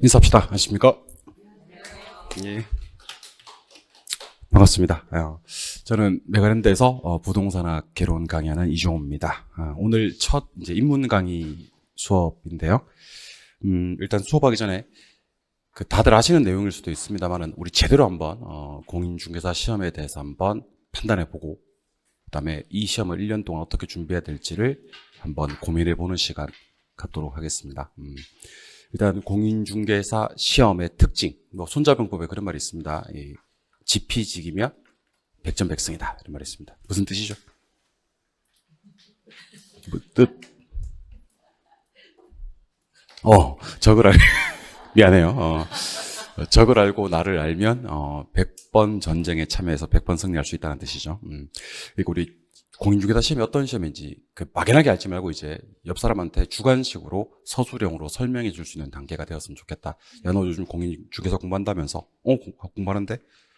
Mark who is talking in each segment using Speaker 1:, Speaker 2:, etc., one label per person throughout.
Speaker 1: 인사합시다. 안녕하십니까? 예. 반갑습니다. 저는 메가랜드에서 부동산학 개론 강의하는 이종호입니다. 오늘 첫 이제 입문 강의 수업인데요. 일단 수업하기 전에 다들 아시는 내용일 수도 있습니다만은 우리 제대로 한번 공인중개사 시험에 대해서 한번 판단해보고 그다음에 이 시험을 1년 동안 어떻게 준비해야 될지를 한번 고민해보는 시간 갖도록 하겠습니다. 일단 공인중개사 시험의 특징, 손자병법에 그런 말이 있습니다. 지피지기면 백전백승이다 이런 말이 있습니다. 무슨 뜻이죠? 뜻? 적을 미안해요. 적을 알고 나를 알면 100번 전쟁에 참여해서 100번 승리할 수 있다는 뜻이죠. 그리고 우리 공인중개사 시험이 어떤 시험인지 막연하게 알지 말고 이제 옆 사람한테 주관식으로 서술형으로 설명해 줄 수 있는 단계가 되었으면 좋겠다. 야, 너 요즘 공인중개사 공부한다면서? 공부하는데?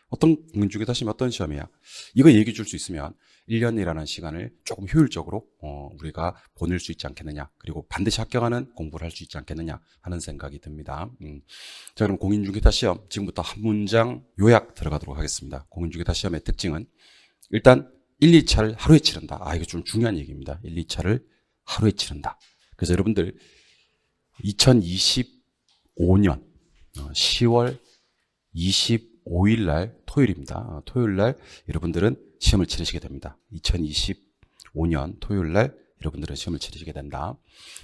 Speaker 1: 어떤 공인중개사 시험이 어떤 시험이야? 이거 얘기해 줄 수 있으면 1년이라는 시간을 조금 효율적으로 우리가 보낼 수 있지 않겠느냐. 그리고 반드시 합격하는 공부를 할 수 있지 않겠느냐 하는 생각이 듭니다. 자, 그럼 공인중개사 시험 지금부터 한 문장 요약 들어가도록 하겠습니다. 공인중개사 시험의 특징은 일단 1, 2차를 하루에 치른다. 이거 좀 중요한 얘기입니다. 1, 2차를 하루에 치른다. 그래서 여러분들 2025년 10월 25일 날 토요일입니다. 토요일 날 여러분들은 시험을 치르시게 됩니다. 2025년 토요일 날 여러분들은 시험을 치르시게 된다.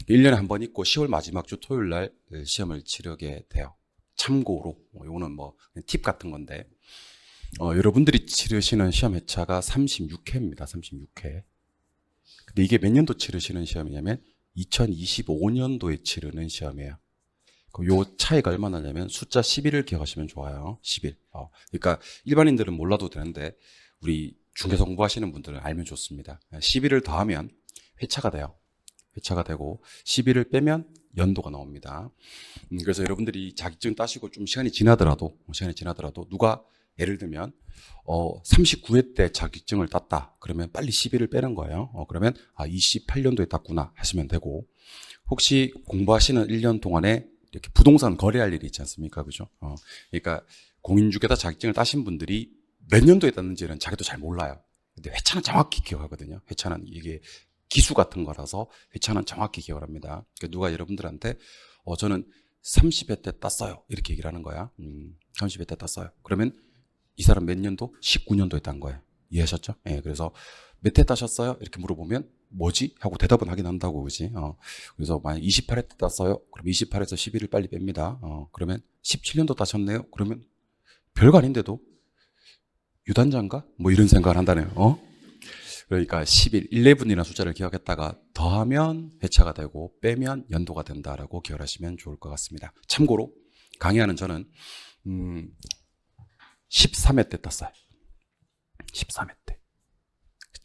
Speaker 1: 1년에 한 번 있고 10월 마지막 주 토요일 날 시험을 치르게 돼요. 참고로 이거는 팁 같은 건데 여러분들이 치르시는 시험 회차가 36회입니다. 36회. 근데 이게 몇 년도 치르시는 시험이냐면 2025년도에 치르는 시험이에요. 요 차이가 얼마나 나냐면 숫자 11을 기억하시면 좋아요. 11. 그러니까 일반인들은 몰라도 되는데 우리 중개사 공부하시는 분들은 알면 좋습니다. 11을 더하면 회차가 돼요. 회차가 되고 11을 빼면 연도가 나옵니다. 그래서 여러분들이 자격증 따시고 좀 시간이 지나더라도 누가 예를 들면 39회 때 자격증을 땄다. 그러면 빨리 11을 빼는 거예요. 그러면 28년도에 땄구나 하시면 되고, 혹시 공부하시는 1년 동안에 이렇게 부동산 거래할 일이 있지 않습니까? 그죠? 그러니까 공인중개사 자격증을 따신 분들이 몇 년도에 땄는지는 자기도 잘 몰라요. 근데 회차는 정확히 기억하거든요. 회차는 이게 기수 같은 거라서 회차는 정확히 기억을 합니다. 그러니까 누가 여러분들한테 저는 30회 때 땄어요. 이렇게 얘기를 하는 거야. 30회 때 땄어요. 그러면 이 사람 몇 년도? 19년도에 딴 거예요. 이해하셨죠? 예, 그래서 몇 회 따셨어요? 이렇게 물어보면 뭐지? 하고 대답은 하긴 한다고, 그지? 그래서 만약 28회 때 땄어요? 그럼 28에서 11을 빨리 뺍니다. 그러면 17년도 따셨네요? 그러면 별거 아닌데도 유단자인가? 이런 생각을 한다네요. 그러니까 11, 11이라는 숫자를 기억했다가 더하면 회차가 되고 빼면 연도가 된다라고 기억하시면 좋을 것 같습니다. 참고로 강의하는 저는 13회 때 땄어요. 13회 때.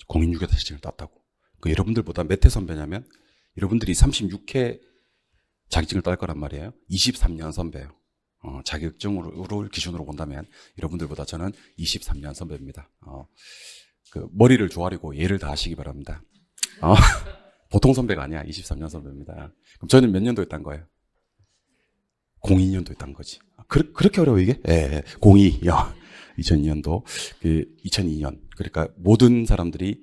Speaker 1: 공인중개사 시험을 땄다고. 여러분들보다 몇 회 선배냐면 여러분들이 36회 자격증을 딸 거란 말이에요. 23년 선배예요. 자격증을 기준으로 본다면 여러분들보다 저는 23년 선배입니다. 머리를 조아리고 예를 다하시기 바랍니다. 보통 선배가 아니야. 23년 선배입니다. 그럼 저는 몇 년도에 딴 거예요? 02년도에 딴 거지. 그렇게 어려워 이게? 예, 02. 2002년도. 2002년. 그러니까 모든 사람들이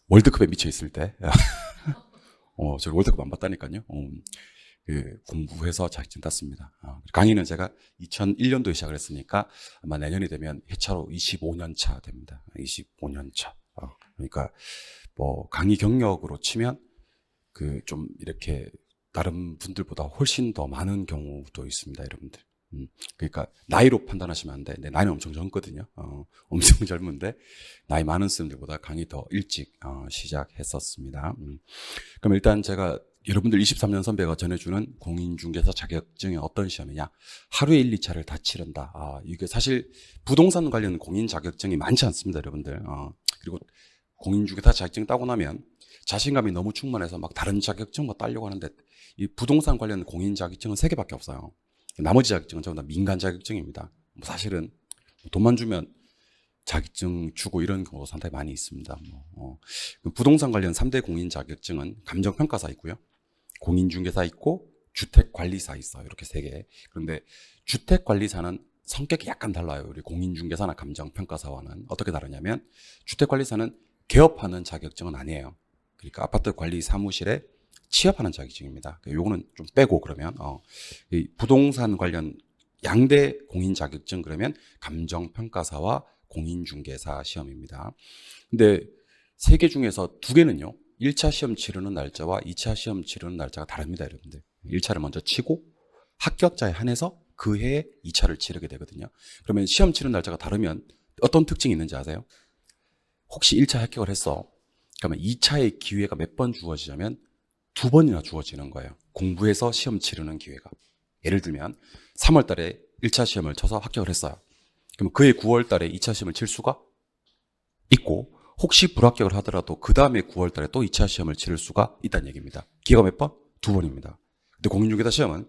Speaker 1: 월드컵에 미쳐 있을 때. 저 월드컵 안 봤다니까요. 공부해서 자격증 땄습니다. 강의는 제가 2001년도에 시작을 했으니까 아마 내년이 되면 회차로 25년 차 됩니다. 25년 차. 그러니까 강의 경력으로 치면 좀 이렇게 다른 분들보다 훨씬 더 많은 경우도 있습니다, 여러분들. 그러니까 나이로 판단하시면 안 돼. 내 나이는 엄청 젊거든요. 엄청 젊은데 나이 많은 분들보다 강의 더 일찍 시작했었습니다. 그럼 일단 제가 여러분들 23년 선배가 전해주는 공인중개사 자격증이 어떤 시험이냐? 하루에 1, 2차를 다 치른다. 이게 사실 부동산 관련 공인 자격증이 많지 않습니다, 여러분들. 그리고 공인중개사 자격증 따고 나면 자신감이 너무 충만해서 막 다른 자격증 따려고 하는데 이 부동산 관련 공인 자격증은 3개밖에 없어요. 나머지 자격증은 전부 다 민간 자격증입니다. 사실은 돈만 주면 자격증 주고 이런 경우도 상당히 많이 있습니다. 부동산 관련 3대 공인 자격증은 감정평가사 있고요. 공인중개사 있고 주택관리사 있어요. 이렇게 세 개. 그런데 주택관리사는 성격이 약간 달라요. 우리 공인중개사나 감정평가사와는. 어떻게 다르냐면 주택관리사는 개업하는 자격증은 아니에요. 그러니까 아파트 관리 사무실에 취업하는 자격증입니다. 요거는 좀 빼고 그러면 이 부동산 관련 양대 공인 자격증 그러면 감정평가사와 공인중개사 시험입니다. 근데 세 개 중에서 두 개는요. 1차 시험 치르는 날짜와 2차 시험 치르는 날짜가 다릅니다, 여러분들. 1차를 먼저 치고 합격자에 한해서 그 해에 2차를 치르게 되거든요. 그러면 시험 치르는 날짜가 다르면 어떤 특징이 있는지 아세요? 혹시 1차 합격을 했어. 그러면 2차의 기회가 몇 번 주어지냐면 2번이나 주어지는 거예요. 공부해서 시험 치르는 기회가. 예를 들면 3월 달에 1차 시험을 쳐서 합격을 했어요. 그럼 그해 9월 달에 2차 시험을 칠 수가 있고 혹시 불합격을 하더라도 그 다음에 9월 달에 또 2차 시험을 치를 수가 있다는 얘기입니다. 기회가 몇 번? 2번입니다. 근데 공인중개사 시험은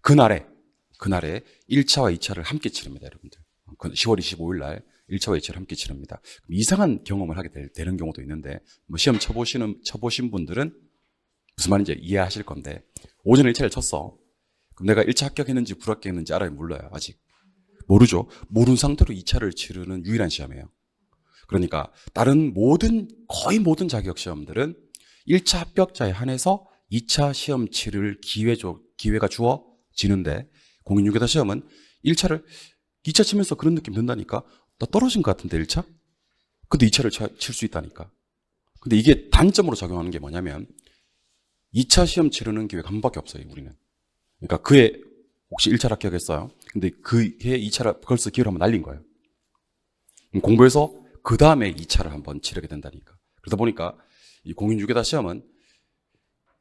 Speaker 1: 그날에 1차와 2차를 함께 치릅니다, 여러분들. 10월 25일 날 1차와 2차를 함께 치릅니다. 이상한 경험을 하게 되는 경우도 있는데 뭐 시험 쳐보신 분들은 무슨 말인지 이해하실 건데 오전에 1차를 쳤어. 그럼 내가 1차 합격했는지 불합격했는지 알아요? 몰라요. 아직. 모르죠. 모르는 상태로 2차를 치르는 유일한 시험이에요. 그러니까 다른 거의 모든 자격시험들은 1차 합격자에 한해서 2차 시험 치를 기회가 주어지는데 공인중개사 시험은 2차 치면서 그런 느낌 든다니까. 나 떨어진 것 같은데 1차? 근데 2차를 칠 수 있다니까. 근데 이게 단점으로 작용하는 게 뭐냐면 2차 시험 치르는 기회가 한 번밖에 없어요, 우리는. 그러니까 그해 혹시 1차를 합격했어요. 근데 그해 2차를 벌써 기회를 한번 날린 거예요. 공부해서 그 다음에 2차를 한번 치르게 된다니까. 그러다 보니까 이 공인중개사 시험은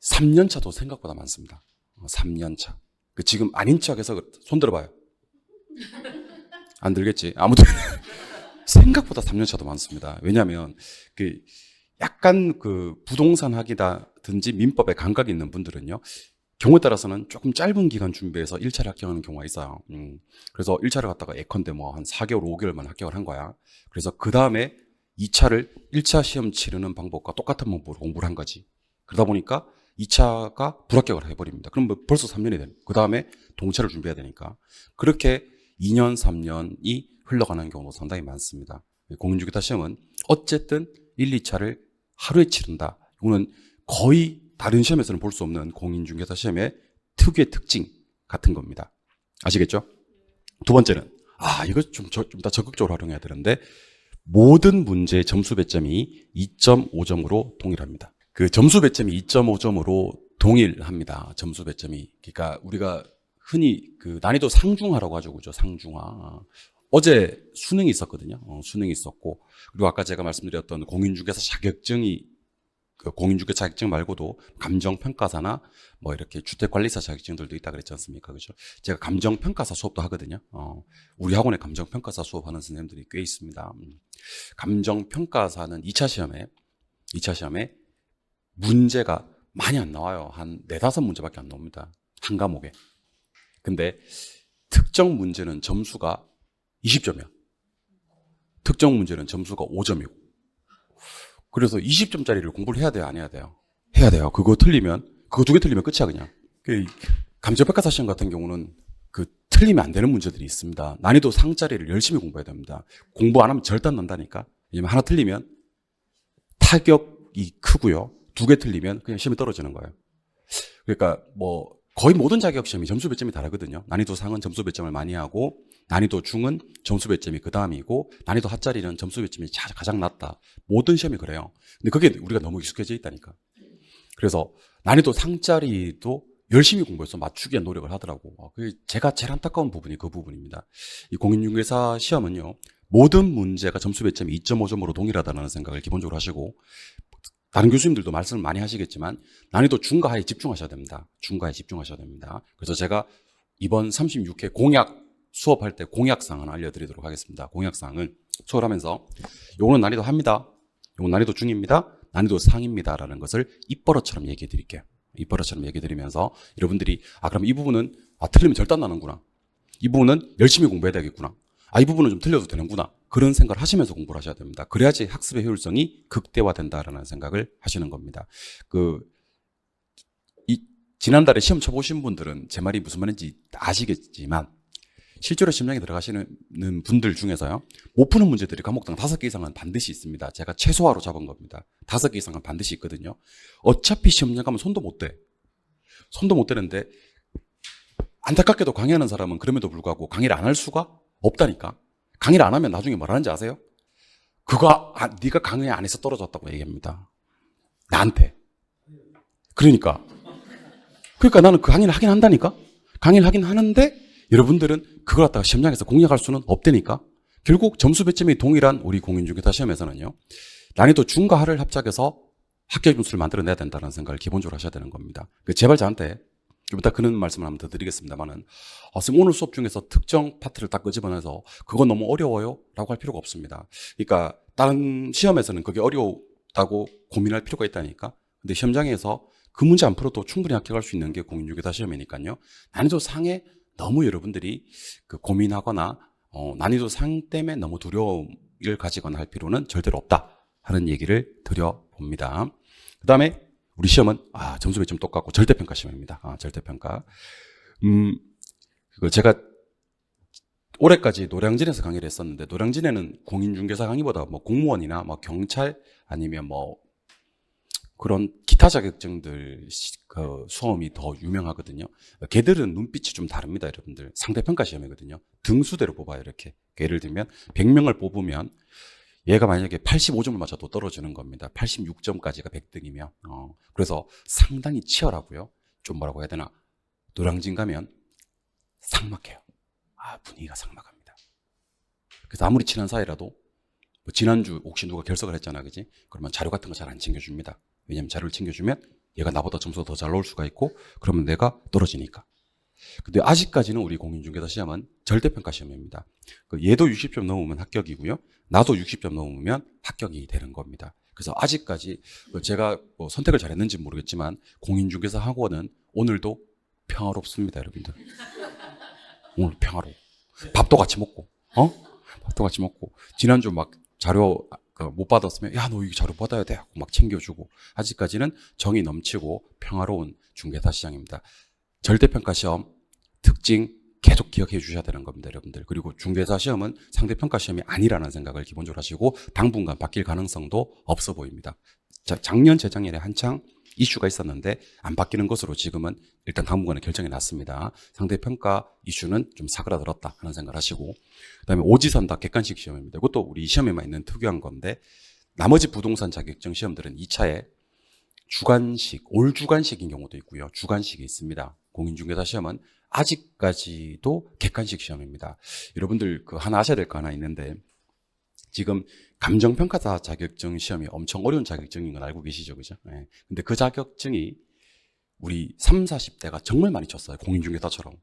Speaker 1: 3년차도 생각보다 많습니다. 3년차. 지금 아닌 척해서 손 들어봐요. 안 들겠지. 아무튼 생각보다 3년차도 많습니다. 왜냐하면 약간 부동산 학이다든지 민법에 감각이 있는 분들은요. 경우에 따라서는 조금 짧은 기간 준비해서 1차를 합격하는 경우가 있어요. 그래서 1차를 갔다가 예컨대 한 4개월, 5개월만 합격을 한 거야. 그래서 그 다음에 2차를 1차 시험 치르는 방법과 똑같은 방법으로 공부를 한 거지. 그러다 보니까 2차가 불합격을 해버립니다. 그럼 벌써 3년이 되는. 그 다음에 동차를 준비해야 되니까. 그렇게 2년, 3년이 흘러가는 경우도 상당히 많습니다. 공인중개사 시험은 어쨌든 1, 2차를 하루에 치른다. 이거는 거의 다른 시험에서는 볼 수 없는 공인중개사 시험의 특유의 특징 같은 겁니다. 아시겠죠? 두 번째는 이거 좀 더 적극적으로 활용해야 되는데 모든 문제의 점수 배점이 2.5점으로 동일합니다. 그 점수 배점이 2.5점으로 동일합니다. 점수 배점이. 그러니까 우리가 흔히 난이도 상중하라고 하죠. 그죠? 상중하. 어제 수능이 있었거든요. 수능이 있었고 그리고 아까 제가 말씀드렸던 공인중개사 자격증이 공인중개사 자격증 말고도 감정평가사나 뭐 이렇게 주택관리사 자격증들도 있다 그랬지 않습니까? 그죠? 제가 감정평가사 수업도 하거든요. 우리 학원에 감정평가사 수업하는 선생님들이 꽤 있습니다. 감정평가사는 2차 시험에 문제가 많이 안 나와요. 한 4-5문제밖에 안 나옵니다. 한 과목에. 근데 특정 문제는 점수가 20점이야. 특정 문제는 점수가 5점이고. 그래서 20점짜리를 공부를 해야 돼요? 안 해야 돼요? 해야 돼요. 그거 2개 틀리면 끝이야, 그냥. 감정평가사 시험 같은 경우는 틀리면 안 되는 문제들이 있습니다. 난이도 상짜리를 열심히 공부해야 됩니다. 공부 안 하면 절대 안 난다니까. 왜냐면 하나 틀리면 타격이 크고요. 2개 틀리면 그냥 시험이 떨어지는 거예요. 그러니까 거의 모든 자격시험이 점수 배점이 다르거든요. 난이도 상은 점수 배점을 많이 하고 난이도 중은 점수 배점이 그 다음이고 난이도 하짜리는 점수 배점이 가장 낮다. 모든 시험이 그래요. 근데 그게 우리가 너무 익숙해져 있다니까. 그래서 난이도 상짜리도 열심히 공부해서 맞추기 위한 노력을 하더라고. 제가 제일 안타까운 부분이 그 부분입니다. 이 공인중개사 시험은요. 모든 문제가 점수 배점이 2.5점으로 동일하다는 생각을 기본적으로 하시고 다른 교수님들도 말씀을 많이 하시겠지만 난이도 중과하에 집중하셔야 됩니다. 중과에 집중하셔야 됩니다. 그래서 제가 이번 36회 수업할 때 공약사항을 알려드리도록 하겠습니다. 공약사항을 수업을 하면서 요거는 난이도 하입니다. 요건 난이도 중입니다. 난이도 상입니다. 라는 것을 입버릇처럼 얘기해 드릴게요. 입버릇처럼 얘기해 드리면서 여러분들이 그럼 이 부분은 틀리면 절대 안 나는구나. 이 부분은 열심히 공부해야 되겠구나. 이 부분은 좀 틀려도 되는구나. 그런 생각을 하시면서 공부를 하셔야 됩니다. 그래야지 학습의 효율성이 극대화된다라는 생각을 하시는 겁니다. 지난달에 시험 쳐보신 분들은 제 말이 무슨 말인지 아시겠지만 실제로 시험장에 들어가시는 분들 중에서요, 못 푸는 문제들이 과목당 5개 이상은 반드시 있습니다. 제가 최소화로 잡은 겁니다. 5개 이상은 반드시 있거든요. 어차피 시험장 가면 손도 못 대. 손도 못 대는데 안타깝게도 강의하는 사람은 그럼에도 불구하고 강의를 안 할 수가 없다니까. 강의를 안 하면 나중에 뭐라는지 아세요? 네가 강의 안 해서 떨어졌다고 얘기합니다. 나한테. 그러니까 나는 그 강의를 하긴 한다니까. 강의를 하긴 하는데 여러분들은 그걸 갖다가 시험장에서 공략할 수는 없다니까. 결국 점수 배점이 동일한 우리 공인중개사 시험에서는요, 난이도 중과 하를 합작해서 합격 점수를 만들어내야 된다는 생각을 기본적으로 하셔야 되는 겁니다. 제발 저한테 좀 이따 그런 말씀을 한번 더 드리겠습니다만은, 선생님 오늘 수업 중에서 특정 파트를 딱 끄집어내서 그건 너무 어려워요? 라고 할 필요가 없습니다. 그러니까 다른 시험에서는 그게 어려웠다고 고민할 필요가 있다니까. 근데 시험장에서 그 문제 안 풀어도 충분히 합격할 수 있는 게 공인중개사 시험이니까요. 난이도 상에 너무 여러분들이 고민하거나 난이도 상 때문에 너무 두려움을 가지거나 할 필요는 절대로 없다 하는 얘기를 드려봅니다. 그 다음에 우리 시험은 점수 배점 똑같고 절대평가 시험입니다. 절대평가. 제가 올해까지 노량진에서 강의를 했었는데, 노량진에는 공인중개사 강의보다 뭐 공무원이나 뭐 경찰 아니면 뭐 그런 기타 자격증들 수험이 더 유명하거든요. 걔들은 눈빛이 좀 다릅니다, 여러분들. 상대평가 시험이거든요. 등수대로 뽑아요, 이렇게. 예를 들면 100명을 뽑으면 얘가 만약에 85점을 맞춰도 떨어지는 겁니다. 86점까지가 100등이면. 그래서 상당히 치열하고요. 좀 뭐라고 해야 되나, 노량진 가면 삭막해요. 분위기가 삭막합니다. 그래서 아무리 친한 사이라도 뭐 지난주 혹시 누가 결석을 했잖아, 그지? 그러면 자료 같은 거 잘 안 챙겨줍니다. 왜냐면 자료를 챙겨주면 얘가 나보다 점수가 더 잘 나올 수가 있고, 그러면 내가 떨어지니까. 근데 아직까지는 우리 공인중개사 시험은 절대평가 시험입니다. 얘도 60점 넘으면 합격이고요, 나도 60점 넘으면 합격이 되는 겁니다. 그래서 아직까지 제가 뭐 선택을 잘했는지 모르겠지만 공인중개사 학원은 오늘도 평화롭습니다, 여러분들. 오늘 평화로워. 밥도 같이 먹고, 밥도 같이 먹고. 지난주 막 자료 못 받았으면 너 이거 자료 받아야 돼 하고 막 챙겨주고. 아직까지는 정이 넘치고 평화로운 중개사 시장입니다. 절대평가 시험 특징 계속 기억해 주셔야 되는 겁니다, 여러분들. 그리고 중개사 시험은 상대평가 시험이 아니라는 생각을 기본적으로 하시고, 당분간 바뀔 가능성도 없어 보입니다. 작년, 재작년에 한창 이슈가 있었는데 안 바뀌는 것으로 지금은 일단 당분간에 결정이 났습니다. 상대평가 이슈는 좀 사그라들었다 하는 생각을 하시고, 그다음에 오지선다 객관식 시험입니다. 이것도 우리 시험에만 있는 특유한 건데, 나머지 부동산 자격증 시험들은 2차에 주관식, 올 주관식인 경우도 있고요, 주관식이 있습니다. 공인중개사 시험은 아직까지도 객관식 시험입니다. 여러분들 하나 아셔야 될 거 하나 있는데, 지금 감정평가사 자격증 시험이 엄청 어려운 자격증인 건 알고 계시죠, 그죠? 네. 근데 그 자격증이 우리 30, 40대가 정말 많이 쳤어요. 공인중개사처럼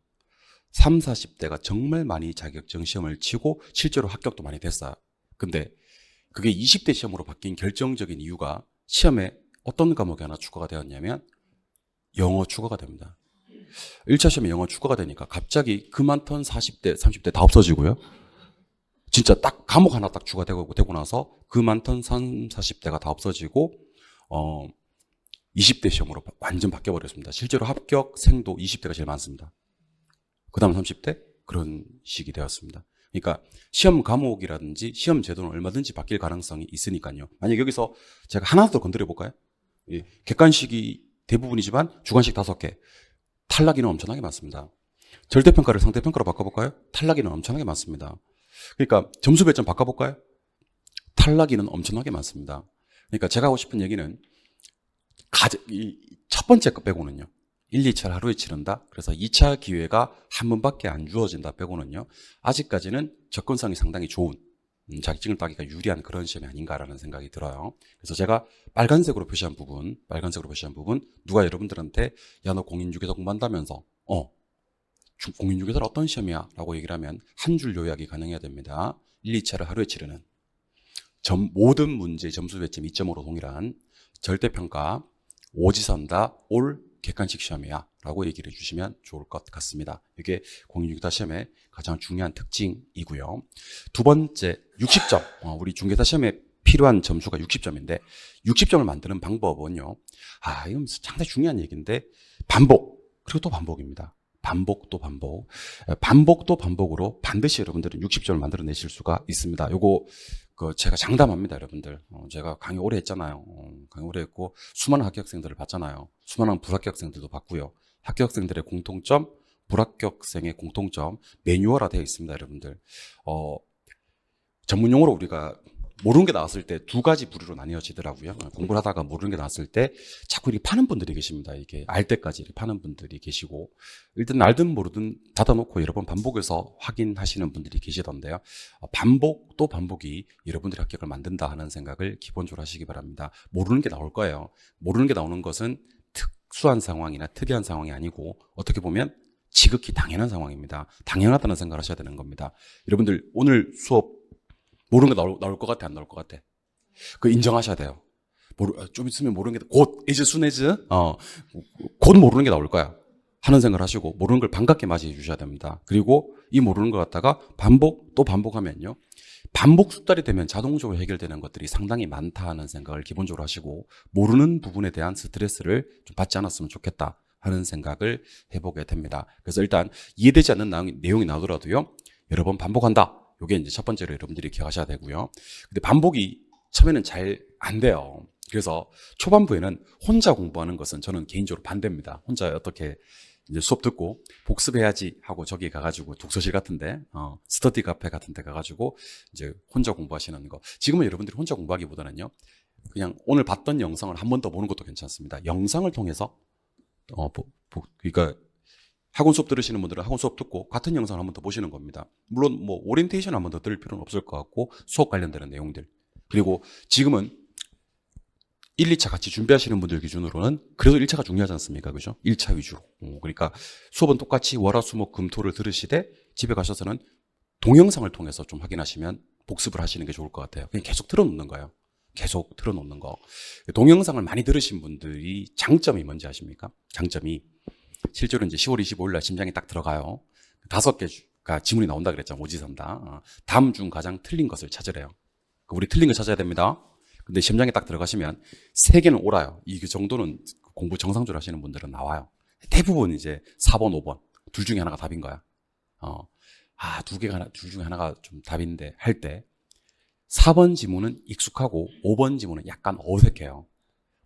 Speaker 1: 30, 40대가 정말 많이 자격증 시험을 치고 실제로 합격도 많이 됐어요. 근데 그게 20대 시험으로 바뀐 결정적인 이유가, 시험에 어떤 과목이 하나 추가가 되었냐면 영어 추가가 됩니다. 1차 시험에 영어 추가가 되니까 갑자기 그 많던 40대, 30대 다 없어지고요. 진짜 딱 과목 하나 딱 추가되고 나서 그 많던 30, 40대가 다 없어지고 20대 시험으로 완전 바뀌어버렸습니다. 실제로 합격생도 20대가 제일 많습니다. 그 다음 30대? 그런 식이 되었습니다. 그러니까 시험 과목이라든지 시험 제도는 얼마든지 바뀔 가능성이 있으니까요. 만약 여기서 제가 하나 더 건드려 볼까요? 객관식이 대부분이지만 주관식 5개. 탈락이는 엄청나게 많습니다. 절대평가를 상대평가로 바꿔볼까요? 탈락이는 엄청나게 많습니다. 그러니까 점수 배점 바꿔볼까요? 탈락이는 엄청나게 많습니다. 그러니까 제가 하고 싶은 얘기는 첫 번째 거 빼고는요, 1, 2차를 하루에 치른다, 그래서 2차 기회가 한 번밖에 안 주어진다 빼고는요, 아직까지는 접근성이 상당히 좋은, 자격증을 따기가 유리한 그런 시험이 아닌가라는 생각이 들어요. 그래서 제가 빨간색으로 표시한 부분, 누가 여러분들한테 너 공인중개사 공부한다면서 공인중개사는 어떤 시험이야? 라고 얘기를 하면 한 줄 요약이 가능해야 됩니다. 1, 2차를 하루에 치르는 모든 문제 점수 배점 2점으로 동일한 절대평가, 오지선다, 올 객관식 시험이야 라고 얘기를 해주시면 좋을 것 같습니다. 이게 공인중개사 시험의 가장 중요한 특징이고요. 두 번째, 60점. 우리 중개사 시험에 필요한 점수가 60점인데 60점을 만드는 방법은요, 이건 상당히 중요한 얘기인데 반복, 그리고 또 반복입니다. 반복 또 반복. 반복 또 반복으로 반드시 여러분들은 60점을 만들어내실 수가 있습니다. 요거 제가 장담합니다, 여러분들. 제가 강의 오래 했잖아요. 강의 오래 했고 수많은 합격생들을 봤잖아요. 수많은 불합격생들도 봤고요. 합격생들의 공통점, 불합격생의 공통점 매뉴얼화 되어 있습니다, 여러분들. 전문용어로 우리가 모르는 게 나왔을 때 두 가지 부류로 나뉘어지더라고요. 공부를 하다가 모르는 게 나왔을 때 자꾸 이렇게 파는 분들이 계십니다. 이게 알 때까지 이렇게 파는 분들이 계시고, 일단 알든 모르든 닫아놓고 여러 번 반복해서 확인하시는 분들이 계시던데요. 반복 또 반복이 여러분들의 합격을 만든다 하는 생각을 기본적으로 하시기 바랍니다. 모르는 게 나올 거예요. 모르는 게 나오는 것은 특수한 상황이나 특이한 상황이 아니고 어떻게 보면 지극히 당연한 상황입니다. 당연하다는 생각을 하셔야 되는 겁니다. 여러분들 오늘 수업 모르는 게 나올 것 같아, 안 나올 것 같아? 그 인정하셔야 돼요. 좀 있으면 모르는 게, 곧, as soon as, 곧 모르는 게 나올 거야. 하는 생각을 하시고, 모르는 걸 반갑게 맞이해 주셔야 됩니다. 그리고 이 모르는 걸 갖다가 반복, 또 반복하면요. 반복 숙달이 되면 자동적으로 해결되는 것들이 상당히 많다 하는 생각을 기본적으로 하시고, 모르는 부분에 대한 스트레스를 좀 받지 않았으면 좋겠다 하는 생각을 해보게 됩니다. 그래서 일단 이해되지 않는 내용이 나오더라도요. 여러 번 반복한다. 요게 이제 첫 번째로 여러분들이 기억하셔야 되고요. 근데 반복이 처음에는 잘 안 돼요. 그래서 초반부에는 혼자 공부하는 것은 저는 개인적으로 반대입니다. 혼자 어떻게 이제 수업 듣고 복습해야지 하고 저기 가가지고 독서실 같은데, 스터디 카페 같은데 가가지고 이제 혼자 공부하시는 거. 지금은 여러분들이 혼자 공부하기보다는요, 그냥 오늘 봤던 영상을 한 번 더 보는 것도 괜찮습니다. 영상을 통해서, 그러니까 학원 수업 들으시는 분들은 학원 수업 듣고 같은 영상을 한 번 더 보시는 겁니다. 물론 뭐 오리엔테이션 한 번 더 들을 필요는 없을 것 같고 수업 관련되는 내용들. 그리고 지금은 1, 2차 같이 준비하시는 분들 기준으로는 그래도 1차가 중요하지 않습니까? 그죠? 1차 위주로. 그러니까 수업은 똑같이 월화수목 금토를 들으시되 집에 가셔서는 동영상을 통해서 좀 확인하시면 복습을 하시는 게 좋을 것 같아요. 그냥 계속 틀어놓는 거예요. 계속 틀어놓는 거. 동영상을 많이 들으신 분들이 장점이 뭔지 아십니까? 장점이 실제로 이제 10월 25일 날 심장이 딱 들어가요. 5개가 지문이 나온다 그랬잖아요. 오지선다. 다음 중 가장 틀린 것을 찾으래요. 우리 틀린 거 찾아야 됩니다. 근데 심장에 딱 들어가시면 3개는 옳아요. 이 정도는 공부 정상적으로 하시는 분들은 나와요. 대부분 이제 4번, 5번. 둘 중에 하나가 답인 거야. 둘 중에 하나가 좀 답인데 할 때 4번 지문은 익숙하고 5번 지문은 약간 어색해요.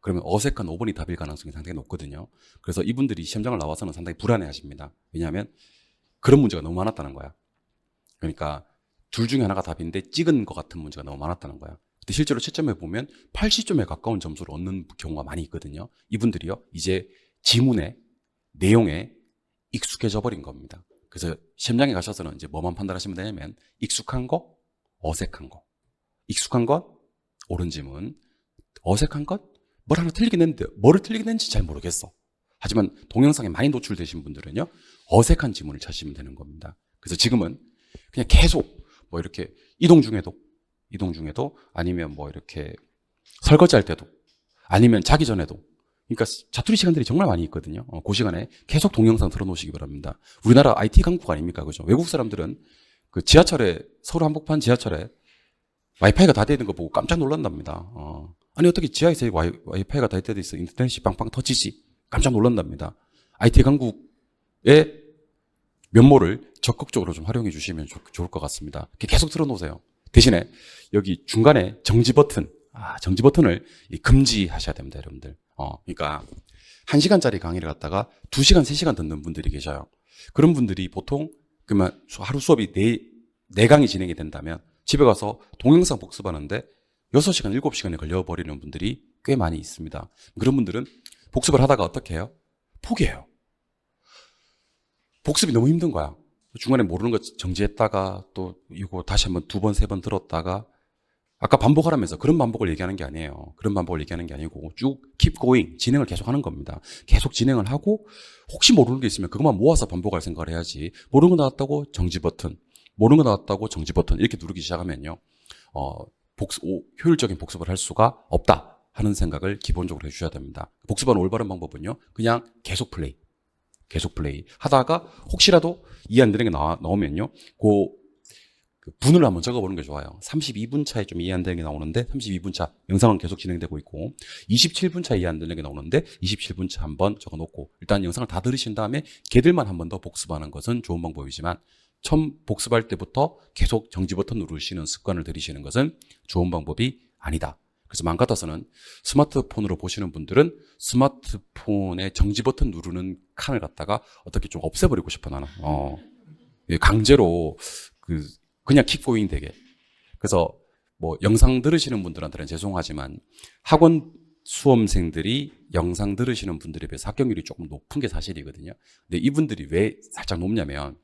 Speaker 1: 그러면 어색한 5번이 답일 가능성이 상당히 높거든요. 그래서 이분들이 시험장을 나와서는 상당히 불안해 하십니다. 왜냐하면 그런 문제가 너무 많았다는 거야. 그러니까 둘 중에 하나가 답인데 찍은 것 같은 문제가 너무 많았다는 거야. 근데 실제로 채점해 보면 80점에 가까운 점수를 얻는 경우가 많이 있거든요. 이분들이요, 이제 지문의 내용에 익숙해져 버린 겁니다. 그래서 시험장에 가셔서는 이제 뭐만 판단하시면 되냐면 익숙한 거, 어색한 거. 익숙한 것, 옳은 지문. 어색한 것, 뭘 하나 틀리긴 했는데 뭐를 틀리긴 했는지 잘 모르겠어. 하지만 동영상에 많이 노출되신 분들은요, 어색한 지문을 찾으시면 되는 겁니다. 그래서 지금은 그냥 계속 뭐 이렇게 이동 중에도 아니면 뭐 이렇게 설거지할 때도 아니면 자기 전에도, 그러니까 자투리 시간들이 정말 많이 있거든요. 그 시간에 계속 동영상 틀어놓으시기 바랍니다. 우리나라 IT 강국 아닙니까? 그죠? 외국 사람들은 그 지하철에, 서울 한복판 지하철에 와이파이가 다 되어 있는 거 보고 깜짝 놀란답니다. 아니 어떻게 지하에서 와이파이가 다 되어 있어, 인터넷이 빵빵 터지지, 깜짝 놀란답니다. IT 강국의 면모를 적극적으로 좀 활용해 주시면 좋을 것 같습니다. 계속 틀어놓으세요. 대신에 여기 중간에 정지 버튼을 금지하셔야 됩니다, 여러분들. 그러니까 1시간짜리 강의를 갖다가 2시간, 3시간 듣는 분들이 계셔요. 그런 분들이 보통 그러면 하루 수업이 4강이 진행이 된다면 집에 가서 동영상 복습하는데 6시간, 7시간이 걸려버리는 분들이 꽤 많이 있습니다. 그런 분들은 복습을 하다가 어떻게 해요? 포기해요. 복습이 너무 힘든 거야. 중간에 모르는 거 정지했다가 또 이거 다시 한번 2번, 3번 들었다가, 아까 반복하라면서 그런 반복을 얘기하는 게 아니에요. 그런 반복을 얘기하는 게 아니고 쭉 keep going, 진행을 계속 하는 겁니다. 계속 진행을 하고 혹시 모르는 게 있으면 그것만 모아서 반복할 생각을 해야지, 모르는 거 나왔다고 정지 버튼, 모르는 거 나왔다고 정지 버튼 이렇게 누르기 시작하면요, 효율적인 복습을 할 수가 없다 하는 생각을 기본적으로 해주셔야 됩니다. 복습하는 올바른 방법은요, 그냥 계속 플레이 하다가 혹시라도 이해 안 되는 게 나오면요, 그 분을 한번 적어보는 게 좋아요. 32분 차에 좀 이해 안 되는 게 나오는데 32분 차 영상은 계속 진행되고 있고 27분 차 이해 안 되는 게 나오는데 27분 차 한번 적어놓고 일단 영상을 다 들으신 다음에 걔들만 한 번 더 복습하는 것은 좋은 방법이지만 처음 복습할 때부터 계속 정지 버튼 누르시는 습관을 들이시는 것은 좋은 방법이 아니다. 그래서 마음 같아서는 스마트폰으로 보시는 분들은 스마트폰에 정지 버튼 누르는 칸을 갖다가 어떻게 좀 없애버리고 싶어 나는. 강제로 그냥 킥고잉 되게. 그래서 뭐 영상 들으시는 분들한테는 죄송하지만 학원 수험생들이 영상 들으시는 분들에 비해서 합격률이 조금 높은 게 사실이거든요. 근데 이분들이 왜 살짝 높냐면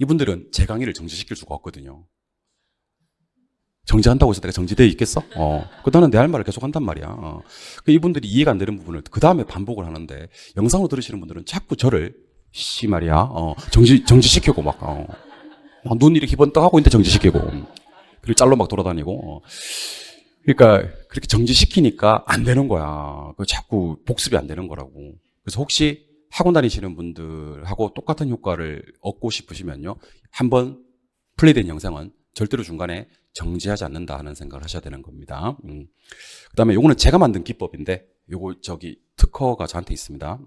Speaker 1: 이분들은 제 강의를 정지시킬 수가 없거든요. 정지한다고 해서 내가 정지되어 있겠어? 나는 내 할 말을 계속 한단 말이야. 이분들이 이해가 안 되는 부분을 그 다음에 반복을 하는데 영상으로 들으시는 분들은 자꾸 저를 씨 말이야 정지시키고 막 눈 이렇게 번떡 하고 있는데 정지시키고 그리고 짤로 막 돌아다니고 그러니까 그렇게 정지시키니까 안 되는 거야. 자꾸 복습이 안 되는 거라고. 그래서 혹시 학원 다니시는 분들하고 똑같은 효과를 얻고 싶으시면요, 한번 플레이된 영상은 절대로 중간에 정지하지 않는다 하는 생각을 하셔야 되는 겁니다. 그다음에 요거는 제가 만든 기법인데 요거 특허가 저한테 있습니다.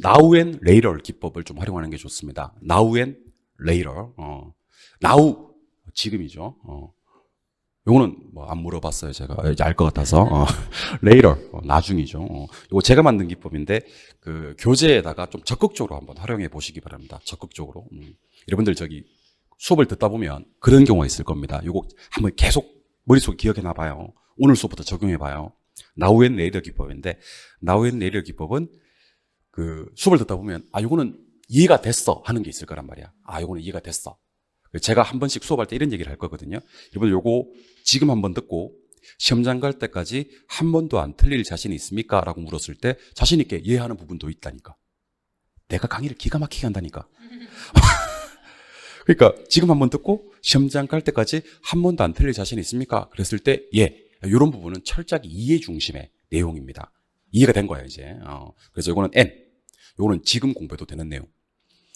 Speaker 1: Now and Later 기법을 좀 활용하는 게 좋습니다. Now and Later. Now 지금이죠. 요거는 뭐 안 물어봤어요. 제가 이제 알 것 같아서. Later 나중이죠. 요거 제가 만든 기법인데 그 교재에다가 좀 적극적으로 한번 활용해 보시기 바랍니다. 적극적으로. 여러분들 수업을 듣다 보면 그런 경우가 있을 겁니다. 요거 한번 계속 머릿속에 기억해 놔봐요. 오늘 수업부터 적용해 봐요. Now and Later 기법인데 Now and Later 기법은 그 수업을 듣다 보면 요거는 이해가 됐어 하는 게 있을 거란 말이야. 요거는 이해가 됐어. 제가 한 번씩 수업할 때 이런 얘기를 할 거거든요. 여러분 요거 지금 한번 듣고 시험장 갈 때까지 한 번도 안 틀릴 자신이 있습니까? 라고 물었을 때 자신 있게 이해하는 부분도 있다니까. 내가 강의를 기가 막히게 한다니까. 그러니까 지금 한번 듣고 시험장 갈 때까지 한 번도 안 틀릴 자신 있습니까? 그랬을 때 이런 부분은 철저하게 이해 중심의 내용입니다. 이해가 된 거야 이제. 그래서 이거는 N. 이거는 지금 공부해도 되는 내용.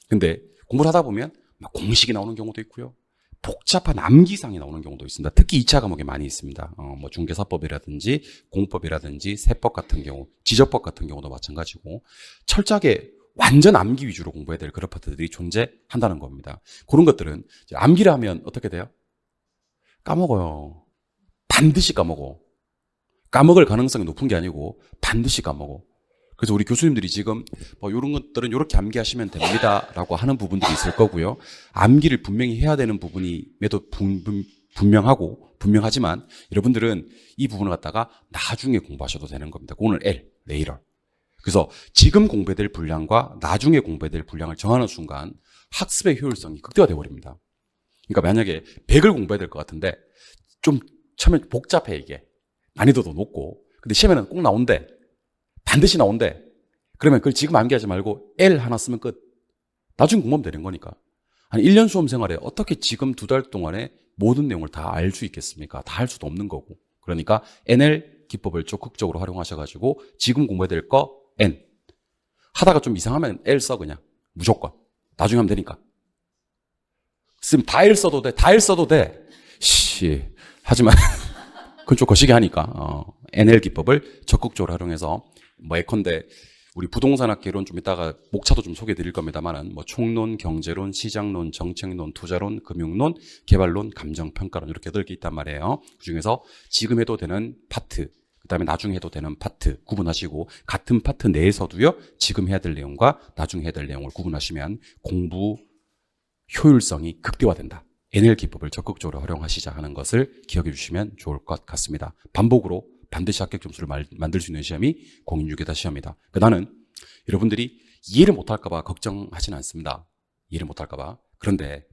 Speaker 1: 근데 공부를 하다 보면 막 공식이 나오는 경우도 있고요. 복잡한 암기상이 나오는 경우도 있습니다. 특히 2차 과목에 많이 있습니다. 뭐 중개사법이라든지 공법이라든지 세법 같은 경우, 지적법 같은 경우도 마찬가지고 철저하게 완전 암기 위주로 공부해야 될 그런 파트들이 존재한다는 겁니다. 그런 것들은 암기를 하면 어떻게 돼요? 까먹어요. 반드시 까먹어. 까먹을 가능성이 높은 게 아니고 반드시 까먹어. 그래서 우리 교수님들이 지금 이런 것들은 이렇게 암기하시면 됩니다라고 하는 부분들이 있을 거고요. 암기를 분명히 해야 되는 부분임에도 분명하지만 여러분들은 이 부분을 갖다가 나중에 공부하셔도 되는 겁니다. 오늘 L, later. 그래서 지금 공부해야 될 분량과 나중에 공부해야 될 분량을 정하는 순간 학습의 효율성이 극대화되어 버립니다. 그러니까 만약에 100을 공부해야 될 것 같은데 좀 처음에 복잡해 이게. 난이도도 높고 근데 시험에는 꼭 나온대. 반드시 나온대. 그러면 그걸 지금 암기하지 말고 L 하나 쓰면 끝. 나중에 공부하면 되는 거니까. 한 1년 수험 생활에 어떻게 지금 2달 동안에 모든 내용을 다 알 수 있겠습니까? 다 할 수도 없는 거고. 그러니까 NL 기법을 적극적으로 활용하셔가지고 지금 공부해야 될 거 N. 하다가 좀 이상하면 L 써 그냥. 무조건. 나중에 하면 되니까. 쓰면 다 L 써도 돼. 다 L 써도 돼. 하지만 그건 좀 거시기 하니까 NL 기법을 적극적으로 활용해서 예컨대 우리 부동산학개론 좀 이따가 목차도 좀 소개해 드릴 겁니다만은 총론, 경제론, 시장론, 정책론, 투자론, 금융론, 개발론, 감정평가론 이렇게 8개 있단 말이에요. 그중에서 지금 해도 되는 파트, 그다음에 나중에 해도 되는 파트 구분하시고 같은 파트 내에서도요. 지금 해야 될 내용과 나중에 해야 될 내용을 구분하시면 공부 효율성이 극대화된다. NL 기법을 적극적으로 활용하시자 하는 것을 기억해 주시면 좋을 것 같습니다. 반복으로 반드시 합격 점수를 만들 수 있는 시험이 공인중개사 시험이다. 나는 여러분들이 이해를 못할까 봐 걱정하지는 않습니다. 이해를 못할까 봐. 그런데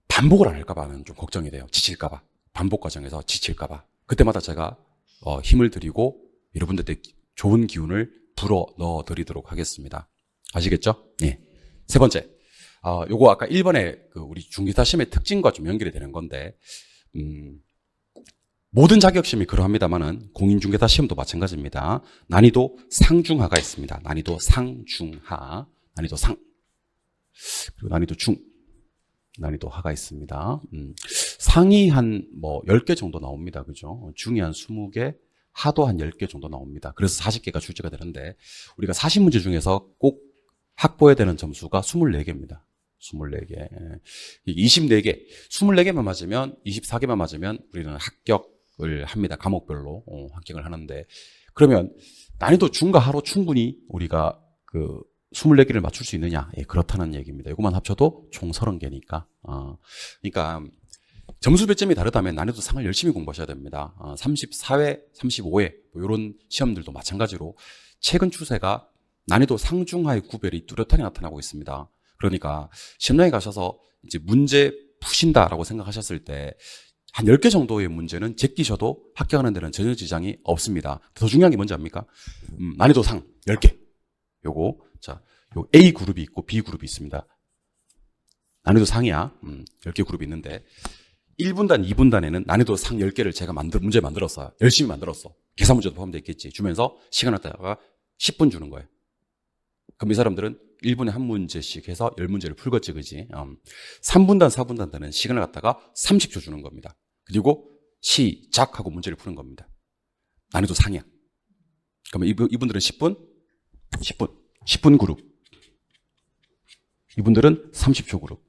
Speaker 1: 반복을 안 할까 봐는 좀 걱정이 돼요. 지칠까 봐. 반복 과정에서 지칠까 봐. 그때마다 제가 힘을 드리고 여러분들께 좋은 기운을 불어 넣어 드리도록 하겠습니다. 아시겠죠? 네. 세 번째. 요거 아까 1번에 우리 중개사 시험의 특징과 좀 연결이 되는 건데, 모든 자격시험이 그러합니다만은 공인중개사 시험도 마찬가지입니다. 난이도 상중하가 있습니다. 난이도 상중하, 난이도 상, 그리고 난이도 중. 난이도 하가 있습니다. 상이 한 뭐 10개 정도 나옵니다. 그죠? 중이 한 20개, 하도 한 10개 정도 나옵니다. 그래서 40개가 출제가 되는데 우리가 40문제 중에서 꼭 확보해야 되는 점수가 24개입니다. 24개. 24개. 24개만 맞으면 24개만 맞으면 우리는 합격을 합니다. 과목별로 합격을 하는데 그러면 난이도 중과 하로 충분히 우리가 그 24개를 맞출 수 있느냐? 예, 그렇다는 얘기입니다. 이것만 합쳐도 총 30개니까. 그러니까 점수 배점이 다르다면 난이도 상을 열심히 공부하셔야 됩니다. 34회, 35회 뭐 이런 시험들도 마찬가지로 최근 추세가 난이도 상중하의 구별이 뚜렷하게 나타나고 있습니다. 그러니까 시험장에 가셔서 이제 문제 푸신다라고 생각하셨을 때 한 10개 정도의 문제는 제끼셔도 합격하는 데는 전혀 지장이 없습니다. 더 중요한 게 뭔지 압니까? 난이도 상 10개. 요거 자, 요 A 그룹이 있고 B 그룹이 있습니다. 난이도 상이야. 10개 그룹이 있는데 1분단, 2분단에는 난이도 상 10개를 제가 문제 만들었어요. 열심히 만들었어. 계산 문제도 포함되어 있겠지. 주면서 시간을 갖다가 10분 주는 거예요. 그럼 이 사람들은 1분에 한 문제씩 해서 10문제를 풀겠지, 그지? 3분단, 4분단 되는 시간을 갖다가 30초 주는 겁니다. 그리고 시작하고 문제를 푸는 겁니다. 난이도 상이야. 그러면 이분들은 10분? 10분 그룹. 이분들은 30초 그룹.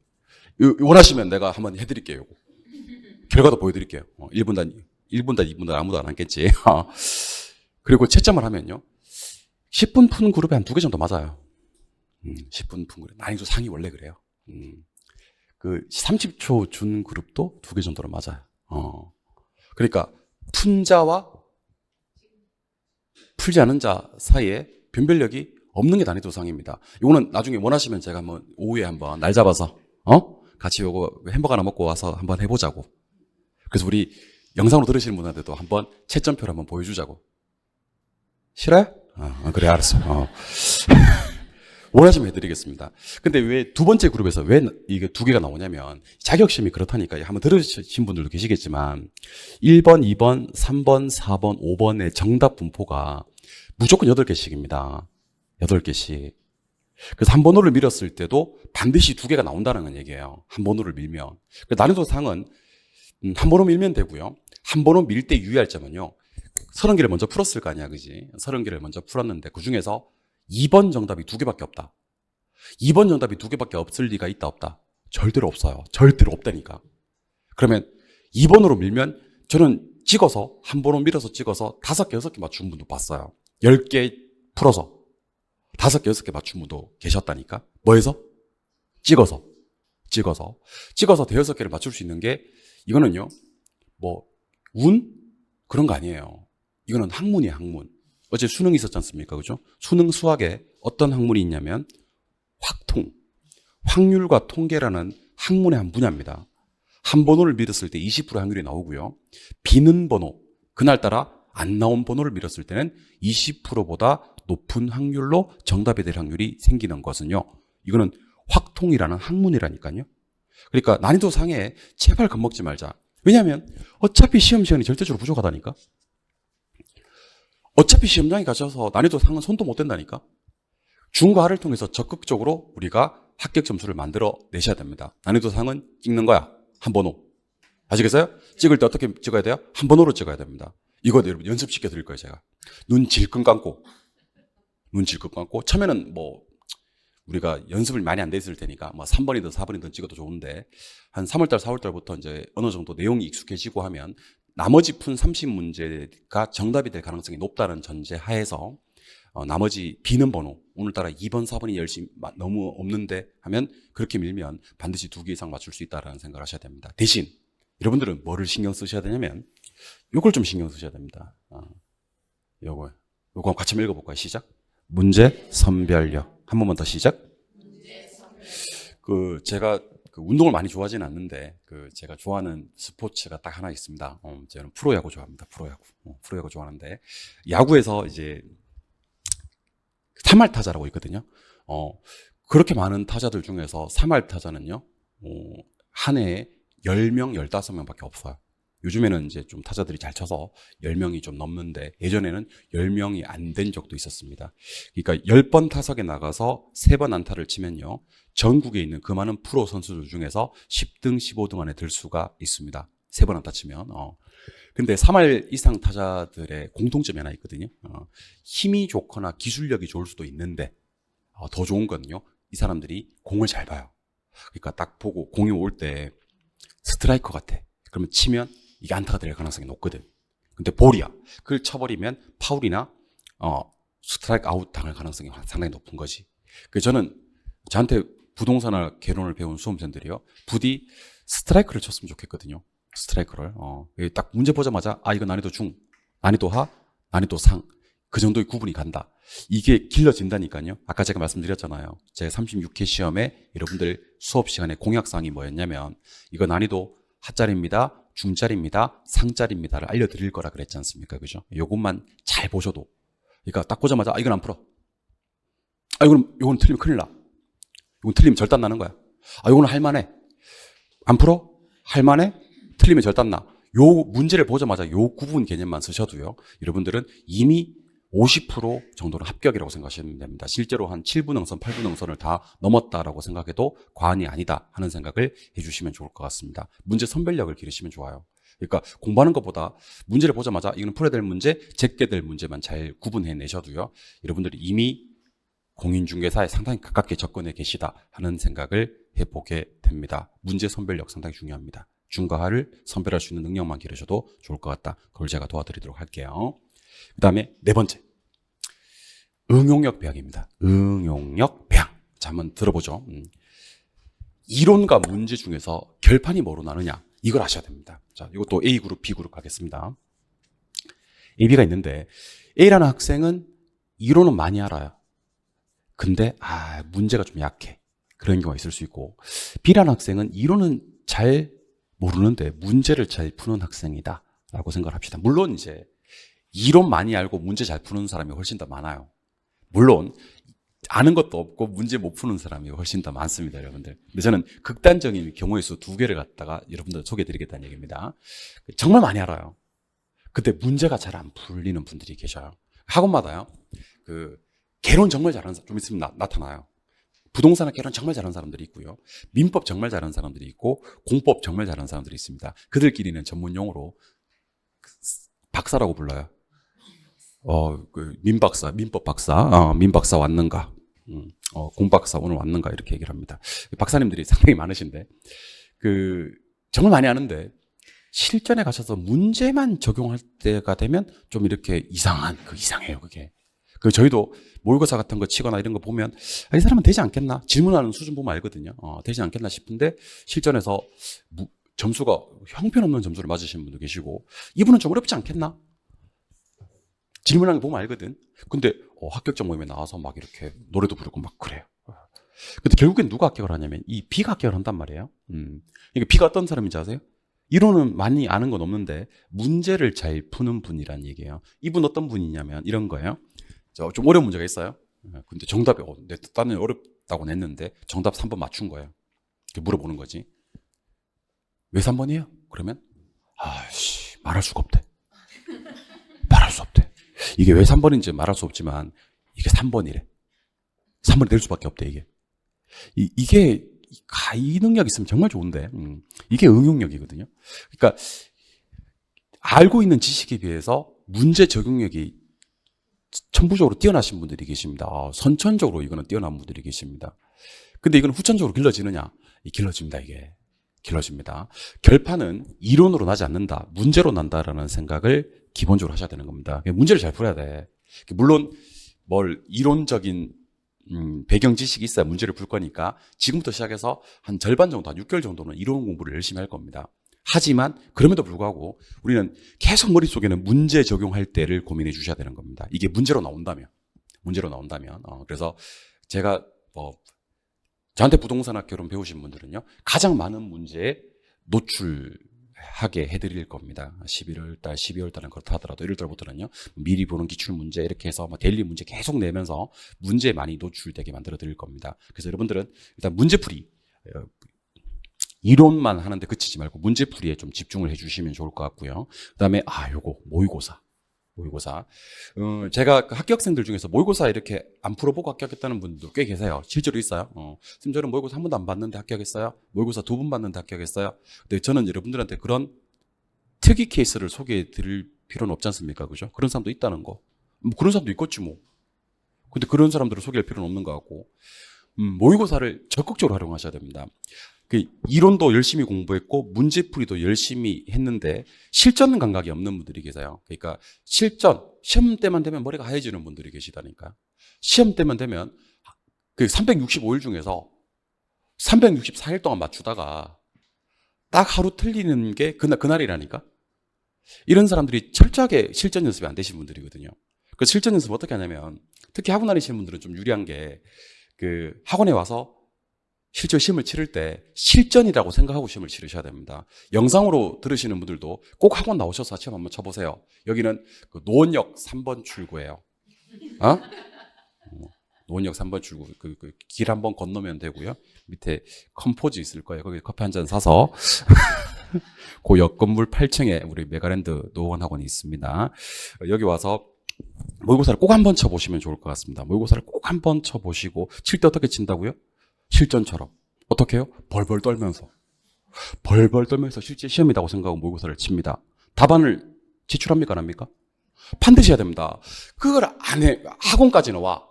Speaker 1: 원하시면 내가 한번 해드릴게요. 요거. 결과도 보여드릴게요. 1분단, 2분단 아무도 안 하겠지. 그리고 채점을 하면요. 10분 푼 그룹에 한 2개 정도 맞아요. 10분 푼 그룹. 난이도 상이 원래 그래요. 그 30초 준 그룹도 2개 정도로 맞아요. 그러니까 푼 자와 풀지 않은 자 사이에 변별력이 없는 게 난이도 상입니다. 이거는 나중에 원하시면 제가 한번 오후에 한번 날 잡아서 같이 요거 햄버거 하나 먹고 와서 한번 해보자고. 그래서 우리 영상으로 들으시는 분한테도 한번 채점표를 한번 보여주자고. 싫어요? 그래 알았어. 원하시면 해드리겠습니다. 근데 왜 두 번째 그룹에서 왜 이게 2개가 나오냐면 자격시험이 그렇다니까요. 한번 들으신 분들도 계시겠지만 1번, 2번, 3번, 4번, 5번의 정답 분포가 무조건 8개씩입니다. 8개씩. 그래서 한 번호를 밀었을 때도 반드시 2개가 나온다는 얘기예요. 한 번호를 밀면. 난이도 상은 한 번호 밀면 되고요. 한 번호 밀 때 유의할 점은요. 30개를 먼저 풀었을 거 아니야, 그지? 30개를 먼저 풀었는데 그 중에서 2번 정답이 2개밖에 없다. 2번 정답이 2개밖에 없을 리가 있다, 없다? 절대로 없어요. 절대로 없다니까. 그러면 2번으로 밀면 저는 찍어서 한 번호 밀어서 찍어서 5개, 6개 맞춘 분도 봤어요. 10개 풀어서 5개, 6개 맞춘 분도 계셨다니까. 뭐해서? 찍어서 대여섯 개를 맞출 수 있는 게 이거는요. 뭐 운? 그런 거 아니에요. 이거는 학문이에요, 학문. 어제 수능 있었지 않습니까? 그죠? 수능 수학에 어떤 학문이 있냐면 확률과 통계라는 학문의 한 분야입니다. 한 번호를 밀었을 때 20% 확률이 나오고요. 비는 번호, 그날따라 안 나온 번호를 밀었을 때는 20%보다 높은 확률로 정답이 될 확률이 생기는 것은요. 이거는 확통이라는 학문이라니까요. 그러니까 난이도 상에 제발 겁먹지 말자. 왜냐하면 어차피 시험 시간이 절대적으로 부족하다니까. 어차피 시험장에 가셔서 난이도 상은 손도 못 댄다니까. 중과 하를 통해서 적극적으로 우리가 합격 점수를 만들어 내셔야 됩니다. 난이도 상은 찍는 거야. 한 번호. 아시겠어요? 찍을 때 어떻게 찍어야 돼요? 한 번호로 찍어야 됩니다. 이거 여러분 연습시켜 드릴 거예요, 제가. 눈 질끈 감고. 처음에는 뭐 우리가 연습을 많이 안 돼 있을 테니까 뭐 3번이든 4번이든 찍어도 좋은데 한 3월달, 4월달부터 이제 어느 정도 내용이 익숙해지고 하면 나머지 푼 30문제가 정답이 될 가능성이 높다는 전제 하에서 나머지 비는 번호, 오늘따라 2번, 4번이 열심히 너무 없는데 하면 그렇게 밀면 반드시 2개 이상 맞출 수 있다는 생각을 하셔야 됩니다. 대신 여러분들은 뭐를 신경 쓰셔야 되냐면 요걸 좀 신경 쓰셔야 됩니다. 요거 같이 한번 읽어볼까요? 시작. 문제 선별력. 한 번만 더 시작. 제가 운동을 많이 좋아하지는 않는데 제가 좋아하는 스포츠가 딱 하나 있습니다. 저는 프로야구 좋아합니다. 프로야구 좋아하는데 야구에서 이제 3할 타자라고 있거든요. 그렇게 많은 타자들 중에서 3할 타자는요. 한 해에 10명, 15명밖에 없어요. 요즘에는 이제 좀 타자들이 잘 쳐서 10명이 좀 넘는데 예전에는 10명이 안 된 적도 있었습니다. 그러니까 10번 타석에 나가서 3번 안타를 치면요. 전국에 있는 그 많은 프로 선수들 중에서 10등, 15등 안에 들 수가 있습니다. 3번 안타 치면. 근데 3할 이상 타자들의 공통점이 하나 있거든요. 힘이 좋거나 기술력이 좋을 수도 있는데 더 좋은 건요. 이 사람들이 공을 잘 봐요. 그러니까 딱 보고 공이 올 때 스트라이커 같아. 그러면 치면 이게 안타가 될 가능성이 높거든. 근데 볼이야. 그걸 쳐버리면 파울이나 스트라이크 아웃 당할 가능성이 상당히 높은 거지. 그래서 저는 저한테 부동산을 개론을 배운 수험생들이요. 부디 스트라이크를 쳤으면 좋겠거든요. 스트라이크를. 딱 문제 보자마자 이거 난이도 중, 난이도 하, 난이도 상. 그 정도의 구분이 간다. 이게 길러진다니까요. 아까 제가 말씀드렸잖아요. 제 36회 시험에 여러분들 수업 시간에 공약사항이 뭐였냐면 이거 난이도 하짜리입니다. 중짜리입니다. 상짜리입니다를 알려드릴 거라 그랬지 않습니까? 그죠? 요것만 잘 보셔도. 그러니까 딱 보자마자 이건 안 풀어. 이건 틀리면 큰일 나. 이건 틀리면 절단 나는 거야. 이거는 할만해. 안 풀어? 할만해? 틀리면 절단 나. 요 문제를 보자마자 요 구분 개념만 쓰셔도요. 여러분들은 이미 50% 정도는 합격이라고 생각하시면 됩니다. 실제로 한 7분응선, 8분응선을 다 넘었다라고 생각해도 과언이 아니다 하는 생각을 해주시면 좋을 것 같습니다. 문제 선별력을 기르시면 좋아요. 그러니까 공부하는 것보다 문제를 보자마자 이거는 풀어야 될 문제, 제게 될 문제만 잘 구분해내셔도요. 여러분들이 이미 공인중개사에 상당히 가깝게 접근해 계시다 하는 생각을 해보게 됩니다. 문제 선별력 상당히 중요합니다. 중과 하를 선별할 수 있는 능력만 기르셔도 좋을 것 같다. 그걸 제가 도와드리도록 할게요. 그 다음에 4번째, 응용력 배양입니다. 응용력 배양. 자, 한번 들어보죠. 이론과 문제 중에서 결판이 뭐로 나느냐, 이걸 아셔야 됩니다. 자, 이것도 A그룹, B그룹 가겠습니다. AB가 있는데 A라는 학생은 이론은 많이 알아요. 근데 문제가 좀 약해. 그런 경우가 있을 수 있고, B라는 학생은 이론은 잘 모르는데 문제를 잘 푸는 학생이다 라고 생각을 합시다. 물론 이제 이론 많이 알고 문제 잘 푸는 사람이 훨씬 더 많아요. 물론 아는 것도 없고 문제 못 푸는 사람이 훨씬 더 많습니다, 여러분들. 근데 저는 극단적인 경우의 수 2개를 갖다가 여러분들 소개해드리겠다는 얘기입니다. 정말 많이 알아요. 근데 문제가 잘 안 풀리는 분들이 계셔요. 학원마다요. 개론 정말 잘하는 사람 좀 있으면 나타나요. 부동산학 개론 정말 잘하는 사람들이 있고요. 민법 정말 잘하는 사람들이 있고 공법 정말 잘하는 사람들이 있습니다. 그들끼리는 전문 용어로 박사라고 불러요. 민박사, 민법 박사, 민박사 왔는가, 공박사 오늘 왔는가 이렇게 얘기를 합니다. 박사님들이 상당히 많으신데, 정말 많이 아는데 실전에 가셔서 문제만 적용할 때가 되면 좀 이렇게 이상해요, 그게. 저희도 모의고사 같은 거 치거나 이런 거 보면 이 사람은 되지 않겠나? 질문하는 수준 보면 알거든요. 되지 않겠나 싶은데 실전에서 점수가 형편없는 점수를 맞으시는 분도 계시고, 이분은 좀 어렵지 않겠나? 질문하는 거 보면 알거든. 근데 합격자 모임에 나와서 막 이렇게 노래도 부르고 막 그래요. 근데 결국엔 누가 합격을 하냐면 이 B가 합격을 한단 말이에요. 그러니까 B가 어떤 사람인지 아세요? 이론은 많이 아는 건 없는데 문제를 잘 푸는 분이란 얘기예요. 이분 어떤 분이냐면 이런 거예요. 좀 어려운 문제가 있어요. 근데 정답이 내 딴에 어렵다고 냈는데 정답 3번 맞춘 거예요. 물어보는 거지. 왜 3번이에요? 그러면 말할 수가 없대. 말할 수 없대. 이게 왜 3번인지 말할 수 없지만 이게 3번이래. 3번이 될 수밖에 없대, 이게. 이게 이 능력이 있으면 정말 좋은데, 이게 응용력이거든요. 그러니까 알고 있는 지식에 비해서 문제 적용력이 천부적으로 뛰어나신 분들이 계십니다. 선천적으로 이거는 뛰어난 분들이 계십니다. 근데 이건 후천적으로 길러지느냐? 길러집니다, 이게. 길러집니다. 결판은 이론으로 나지 않는다, 문제로 난다라는 생각을 기본적으로 하셔야 되는 겁니다. 문제를 잘 풀어야 돼. 물론 이론적인 배경 지식이 있어야 문제를 풀 거니까 지금부터 시작해서 한 절반 정도, 한 6개월 정도는 이론 공부를 열심히 할 겁니다. 하지만 그럼에도 불구하고 우리는 계속 머릿속에는 문제 적용할 때를 고민해 주셔야 되는 겁니다. 이게 문제로 나온다면. 그래서 제가 저한테 부동산학 개론 배우신 분들은요, 가장 많은 문제에 노출하게 해드릴 겁니다. 11월 달, 12월 달은 그렇다 하더라도 1월 달부터는요, 미리 보는 기출 문제 이렇게 해서 데일리 문제 계속 내면서 문제에 많이 노출되게 만들어 드릴 겁니다. 그래서 여러분들은 일단 문제풀이, 이론만 하는데 그치지 말고 문제풀이에 좀 집중을 해주시면 좋을 것 같고요. 그 다음에 요거 모의고사. 모의고사. 제가 그 학교학생들 중에서 모의고사 이렇게 안 풀어보고 합격했다는 분들도 꽤 계세요. 실제로 있어요. 선생님 저는 모의고사 한 번도 안 봤는데 합격했어요. 모의고사 2번 봤는데 합격했어요. 근데 저는 여러분들한테 그런 특이 케이스를 소개해 드릴 필요는 없지 않습니까? 그죠? 그런 사람도 있다는 거. 뭐 그런 사람도 있겠지 뭐. 근데 그런 사람들을 소개할 필요는 없는 것 같고. 모의고사를 적극적으로 활용하셔야 됩니다. 그 이론도 열심히 공부했고 문제풀이도 열심히 했는데 실전 감각이 없는 분들이 계세요. 그러니까 실전, 시험 때만 되면 머리가 하얘지는 분들이 계시다니까. 시험 때만 되면 그 365일 중에서 364일 동안 맞추다가 딱 하루 틀리는 게 그날이라니까. 이런 사람들이 철저하게 실전 연습이 안 되신 분들이거든요. 그 실전 연습 어떻게 하냐면 특히 학원 다니시는 분들은 좀 유리한 게 그 학원에 와서 실제 시험을 치를 때 실전이라고 생각하고 시험을 치르셔야 됩니다. 영상으로 들으시는 분들도 꼭 학원 나오셔서 시험 한번 쳐보세요. 여기는 그 노원역 3번 출구예요. 어? 노원역 3번 출구 그 길 한번 건너면 되고요. 밑에 컴포즈 있을 거예요. 거기 커피 한 잔 사서 그 옆 건물 8층에 우리 메가랜드 노원학원이 있습니다. 여기 와서 모의고사를 꼭 한번 쳐보시면 좋을 것 같습니다. 모의고사를 꼭 한번 쳐보시고 칠 때 어떻게 친다고요? 실전처럼. 어떻게 해요? 벌벌 떨면서. 벌벌 떨면서 실제 시험이라고 생각하고 모의고사를 칩니다. 답안을 제출합니까? 안 합니까? 반드시 해야 됩니다. 그걸 안 해. 학원까지는 와.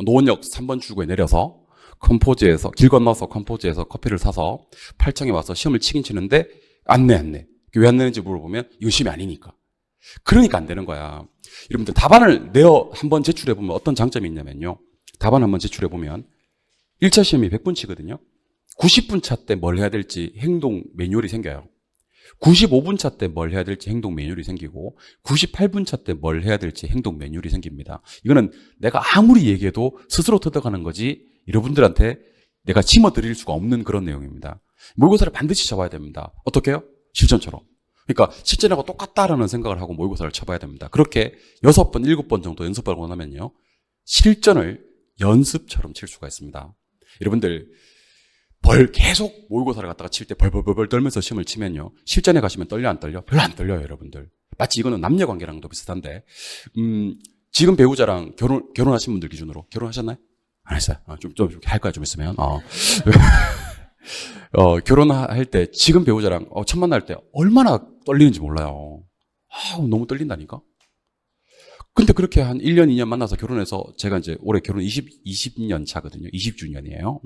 Speaker 1: 노원역 3번 출구에 내려서 컴포즈에서 길 건너서 컴포즈에서 커피를 사서 8층에 와서 시험을 치긴 치는데 안 내. 왜 안 내는지 물어보면 이건 시험이 아니니까. 그러니까 안 되는 거야. 여러분들 답안을 한번 제출해보면 어떤 장점이 있냐면요. 답안 한번 제출해보면 1차 시험이 100분 치거든요. 90분 차 때 뭘 해야 될지 행동 매뉴얼이 생겨요. 95분 차 때 뭘 해야 될지 행동 매뉴얼이 생기고 98분 차 때 뭘 해야 될지 행동 매뉴얼이 생깁니다. 이거는 내가 아무리 얘기해도 스스로 터득하는 거지 여러분들한테 내가 심어드릴 수가 없는 그런 내용입니다. 모의고사를 반드시 쳐봐야 됩니다. 어떻게 해요? 실전처럼. 그러니까 실전하고 똑같다라는 생각을 하고 모의고사를 쳐봐야 됩니다. 그렇게 6번, 7번 정도 연습하고 나면요. 실전을 연습처럼 칠 수가 있습니다. 여러분들 계속 모의고사를 갖다가 칠 때 벌벌 떨면서 시험을 치면요. 실전에 가시면 떨려 안 떨려? 별로 안 떨려요, 여러분들. 마치 이거는 남녀관계랑도 비슷한데 지금 배우자랑 결혼하신 분들 기준으로 결혼하셨나요? 안 했어요. 좀 할 거야, 좀 있으면. 결혼할 때 지금 배우자랑 첫 만날 때 얼마나 떨리는지 몰라요. 너무 떨린다니까. 근데 그렇게 한 1년, 2년 만나서 결혼해서 제가 이제 올해 결혼 20년 차거든요. 20주년이에요.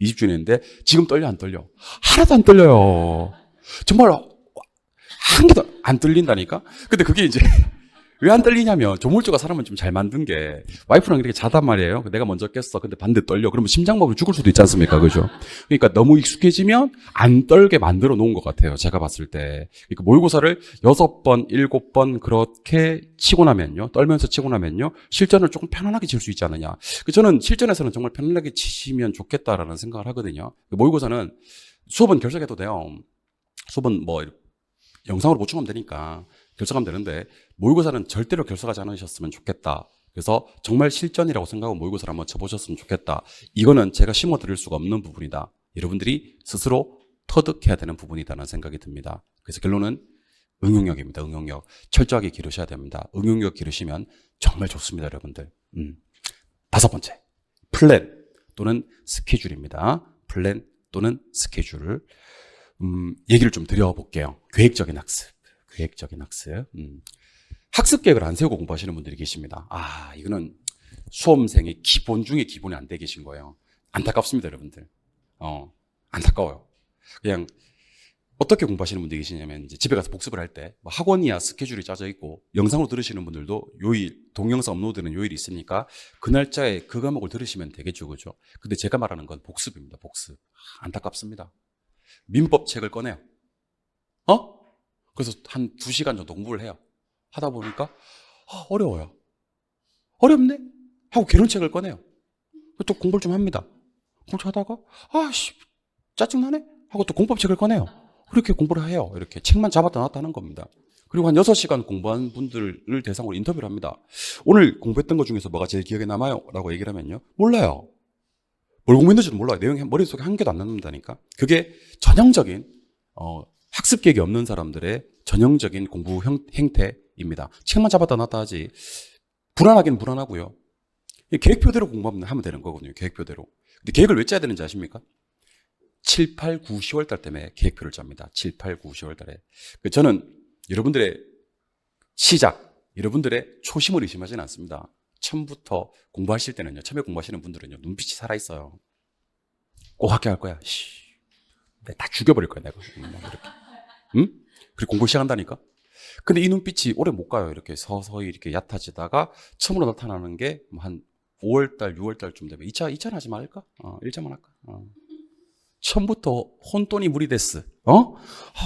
Speaker 1: 20주년인데 지금 떨려 안 떨려? 하나도 안 떨려요. 정말 한 개도 안 떨린다니까. 근데 그게 이제 왜 안 떨리냐면 조물주가 사람을 좀 잘 만든 게 와이프랑 이렇게 자단 말이에요. 내가 먼저 깼어. 근데 반대 떨려. 그러면 심장마비로 죽을 수도 있지 않습니까? 그죠? 그러니까 너무 익숙해지면 안 떨게 만들어 놓은 것 같아요. 제가 봤을 때. 그러니까 모의고사를 6번, 7번 그렇게 치고 나면요. 떨면서 치고 나면요. 실전을 조금 편안하게 칠 수 있지 않느냐. 저는 실전에서는 정말 편안하게 치시면 좋겠다라는 생각을 하거든요. 모의고사는 수업은 결석해도 돼요. 수업은 뭐 영상으로 보충하면 되니까 결석하면 되는데 모의고사는 절대로 결석하지 않으셨으면 좋겠다. 그래서 정말 실전이라고 생각하고 모의고사를 한번 쳐보셨으면 좋겠다. 이거는 제가 심어드릴 수가 없는 부분이다. 여러분들이 스스로 터득해야 되는 부분이다라는 생각이 듭니다. 그래서 결론은 응용력입니다. 응용력. 철저하게 기르셔야 됩니다. 응용력 기르시면 정말 좋습니다, 여러분들. 5번째, 플랜 또는 스케줄입니다. 플랜 또는 스케줄. 얘기를 좀 드려볼게요. 계획적인 학습. 학습 계획을 안 세우고 공부하시는 분들이 계십니다. 이거는 수험생의 기본 중에 기본이 안 돼 계신 거예요. 안타깝습니다, 여러분들. 안타까워요. 그냥 어떻게 공부하시는 분들이 계시냐면 이제 집에 가서 복습을 할 때 뭐 학원이야 스케줄이 짜져 있고 영상으로 들으시는 분들도 요일, 동영상 업로드는 요일이 있으니까 그 날짜에 그 과목을 들으시면 되겠죠, 그죠? 근데 제가 말하는 건 복습입니다, 복습. 안타깝습니다. 민법 책을 꺼내요. 그래서 한 2시간 정도 공부를 해요. 하다 보니까 어려워요. 어렵네? 하고 개론책을 꺼내요. 또 공부를 좀 합니다. 공부를 하다가 짜증나네? 하고 또 공법책을 꺼내요. 그렇게 공부를 해요. 이렇게 책만 잡았다 놨다 하는 겁니다. 그리고 한 6시간 공부한 분들을 대상으로 인터뷰를 합니다. 오늘 공부했던 것 중에서 뭐가 제일 기억에 남아요? 라고 얘기를 하면요. 몰라요. 뭘 공부했는지도 몰라요. 내용이 머릿속에 한 개도 안 남는다니까. 그게 전형적인 학습 계획이 없는 사람들의 전형적인 공부 행태인 계획입니다. 책만 잡아다 놨다 하지. 불안하긴 불안하고요. 계획표대로 공부하면 되는 거거든요. 계획표대로. 근데 계획을 왜 짜야 되는지 아십니까? 7, 8, 9, 10월 달 때문에 계획표를 짭니다. 7, 8, 9, 10월 달에. 저는 여러분들의 시작, 여러분들의 초심을 의심하지는 않습니다. 처음부터 공부하실 때는요, 처음에 공부하시는 분들은요, 눈빛이 살아있어요. 꼭 합격할 거야. 내가 다 죽여버릴 거야, 내가. 이렇게. 응? 그리고 공부 시작한다니까? 근데 이 눈빛이 오래 못 가요. 이렇게 서서히 이렇게 얕아지다가 처음으로 나타나는 게 한 5월달, 6월달쯤 되면 2차 하지 말까? 1차만 할까? 처음부터 혼돈이 무리됐어.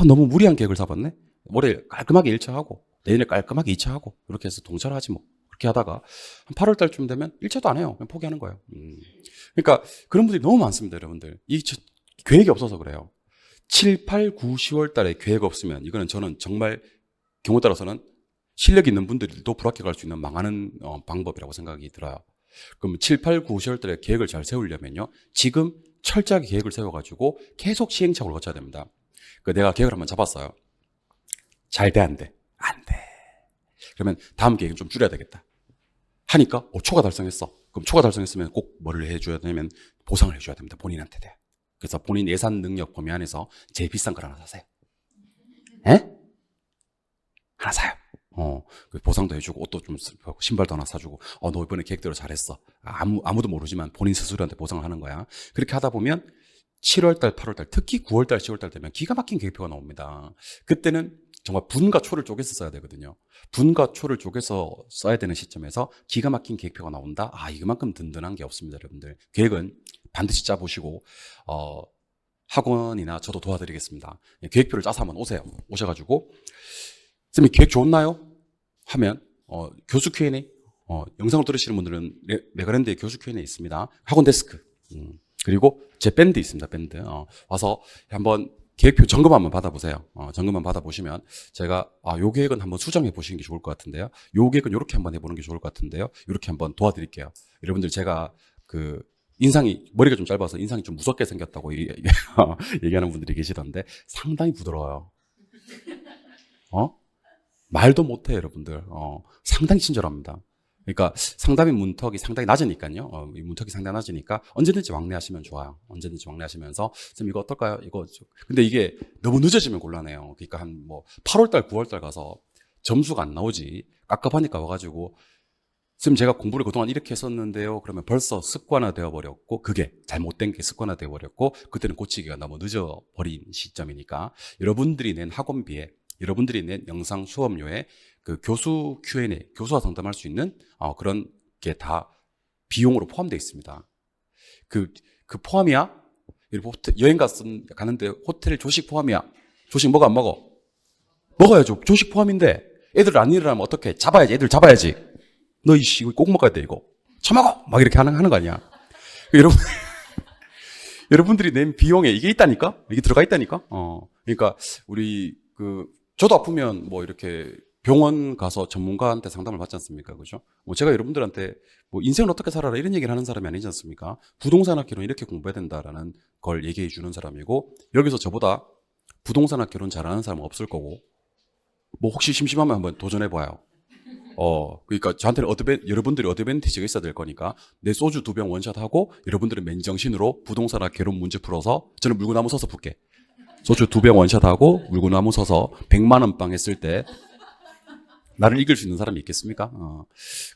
Speaker 1: 너무 무리한 계획을 잡았네? 올해 깔끔하게 1차 하고, 내년에 깔끔하게 2차 하고, 이렇게 해서 동차를 하지 뭐. 그렇게 하다가, 한 8월달쯤 되면 1차도 안 해요. 그냥 포기하는 거예요. 그러니까, 그런 분들이 너무 많습니다, 여러분들. 계획이 없어서 그래요. 7, 8, 9, 10월 달에 계획 없으면, 이거는 저는 정말 경우에 따라서는 실력 있는 분들도 불합격할 수 있는 망하는 방법이라고 생각이 들어요. 그럼 7, 8, 9, 10월 달에 계획을 잘 세우려면요. 지금 철저하게 계획을 세워가지고 계속 시행착오를 거쳐야 됩니다. 내가 계획을 한번 잡았어요. 잘 돼, 안 돼? 안 돼. 그러면 다음 계획은 좀 줄여야 되겠다. 하니까 초과 달성했어. 그럼 초과 달성했으면 꼭 뭐를 해줘야 되냐면 보상을 해줘야 됩니다. 본인한테 돼. 그래서 본인 예산 능력 범위 안에서 제일 비싼 걸 하나 사세요. 에? 하나 사요. 보상도 해주고 옷도 좀 신발도 하나 사주고 너 이번에 계획대로 잘했어. 아무도 모르지만 본인 스스로한테 보상을 하는 거야. 그렇게 하다 보면 7월달, 8월달, 특히 9월달, 10월달 되면 기가 막힌 계획표가 나옵니다. 그때는 정말 분과 초를 쪼개서 써야 되거든요. 분과 초를 쪼개서 써야 되는 시점에서 기가 막힌 계획표가 나온다? 이만큼 든든한 게 없습니다, 여러분들. 계획은 반드시 짜보시고 학원이나 저도 도와드리겠습니다. 계획표를 짜서 한번 오세요. 오셔가지고 선생님 계획 좋나요? 하면 교수 Q&A 영상을 들으시는 분들은 레가랜드에 교수 Q&A 있습니다. 학원 데스크 그리고 제 밴드 있습니다. 밴드 와서 한번 계획표 점검 한번 받아보세요. 점검만 받아보시면 제가 요 계획은 한번 수정해 보시는 게 좋을 것 같은데요. 요 계획은 이렇게 한번 해보는 게 좋을 것 같은데요. 이렇게 한번 도와드릴게요. 여러분들 제가 인상이 머리가 좀 짧아서 인상이 좀 무섭게 생겼다고 얘기하는 분들이 계시던데 상당히 부드러워요. 말도 못해 여러분들. 상당히 친절합니다. 그러니까 상담의 문턱이 상당히 낮으니까요. 이 문턱이 상당히 낮으니까 언제든지 왕래하시면 좋아요. 언제든지 왕래하시면서 선생님 이거 어떨까요? 이거 근데 이게 너무 늦어지면 곤란해요. 그러니까 한 8월달, 9월달 가서 점수가 안 나오지 깝깝하니까 와가지고 선생님 제가 공부를 그동안 이렇게 했었는데요. 그러면 벌써 습관화되어 버렸고 그게 잘못된 게 습관화되어 버렸고 그때는 고치기가 너무 늦어버린 시점이니까 여러분들이 낸 학원비에 여러분들이 낸 영상 수업료에 교수 Q&A, 교수와 상담할 수 있는 그런 게 다 비용으로 포함되어 있습니다. 그 포함이야? 여행 가는데 호텔 조식 포함이야. 조식 먹어 안 먹어? 먹어야죠. 조식 포함인데 애들 안 일어나면 어떡해? 잡아야지. 애들 잡아야지. 너 이씨 꼭 먹어야 돼 이거. 처먹어! 막 이렇게 하는 거 아니야. 여러분들이 낸 비용에 이게 있다니까? 이게 들어가 있다니까? 그러니까 우리 저도 아프면 이렇게 병원 가서 전문가한테 상담을 받지 않습니까? 그죠? 제가 여러분들한테 인생을 어떻게 살아라 이런 얘기를 하는 사람이 아니지 않습니까? 부동산학개론 이렇게 공부해야 된다라는 걸 얘기해 주는 사람이고 여기서 저보다 부동산학개론 잘하는 사람은 없을 거고 혹시 심심하면 한번 도전해 봐요. 그러니까 저한테는 여러분들이 어드밴티지가 있어야 될 거니까 내 소주 2병 원샷 하고 여러분들은 맨정신으로 부동산학개론 문제 풀어서 저는 물구나무 서서 풀게. 소주 2병 원샷하고 물구나무 서서 100만 원 빵 했을 때 나를 이길 수 있는 사람이 있겠습니까?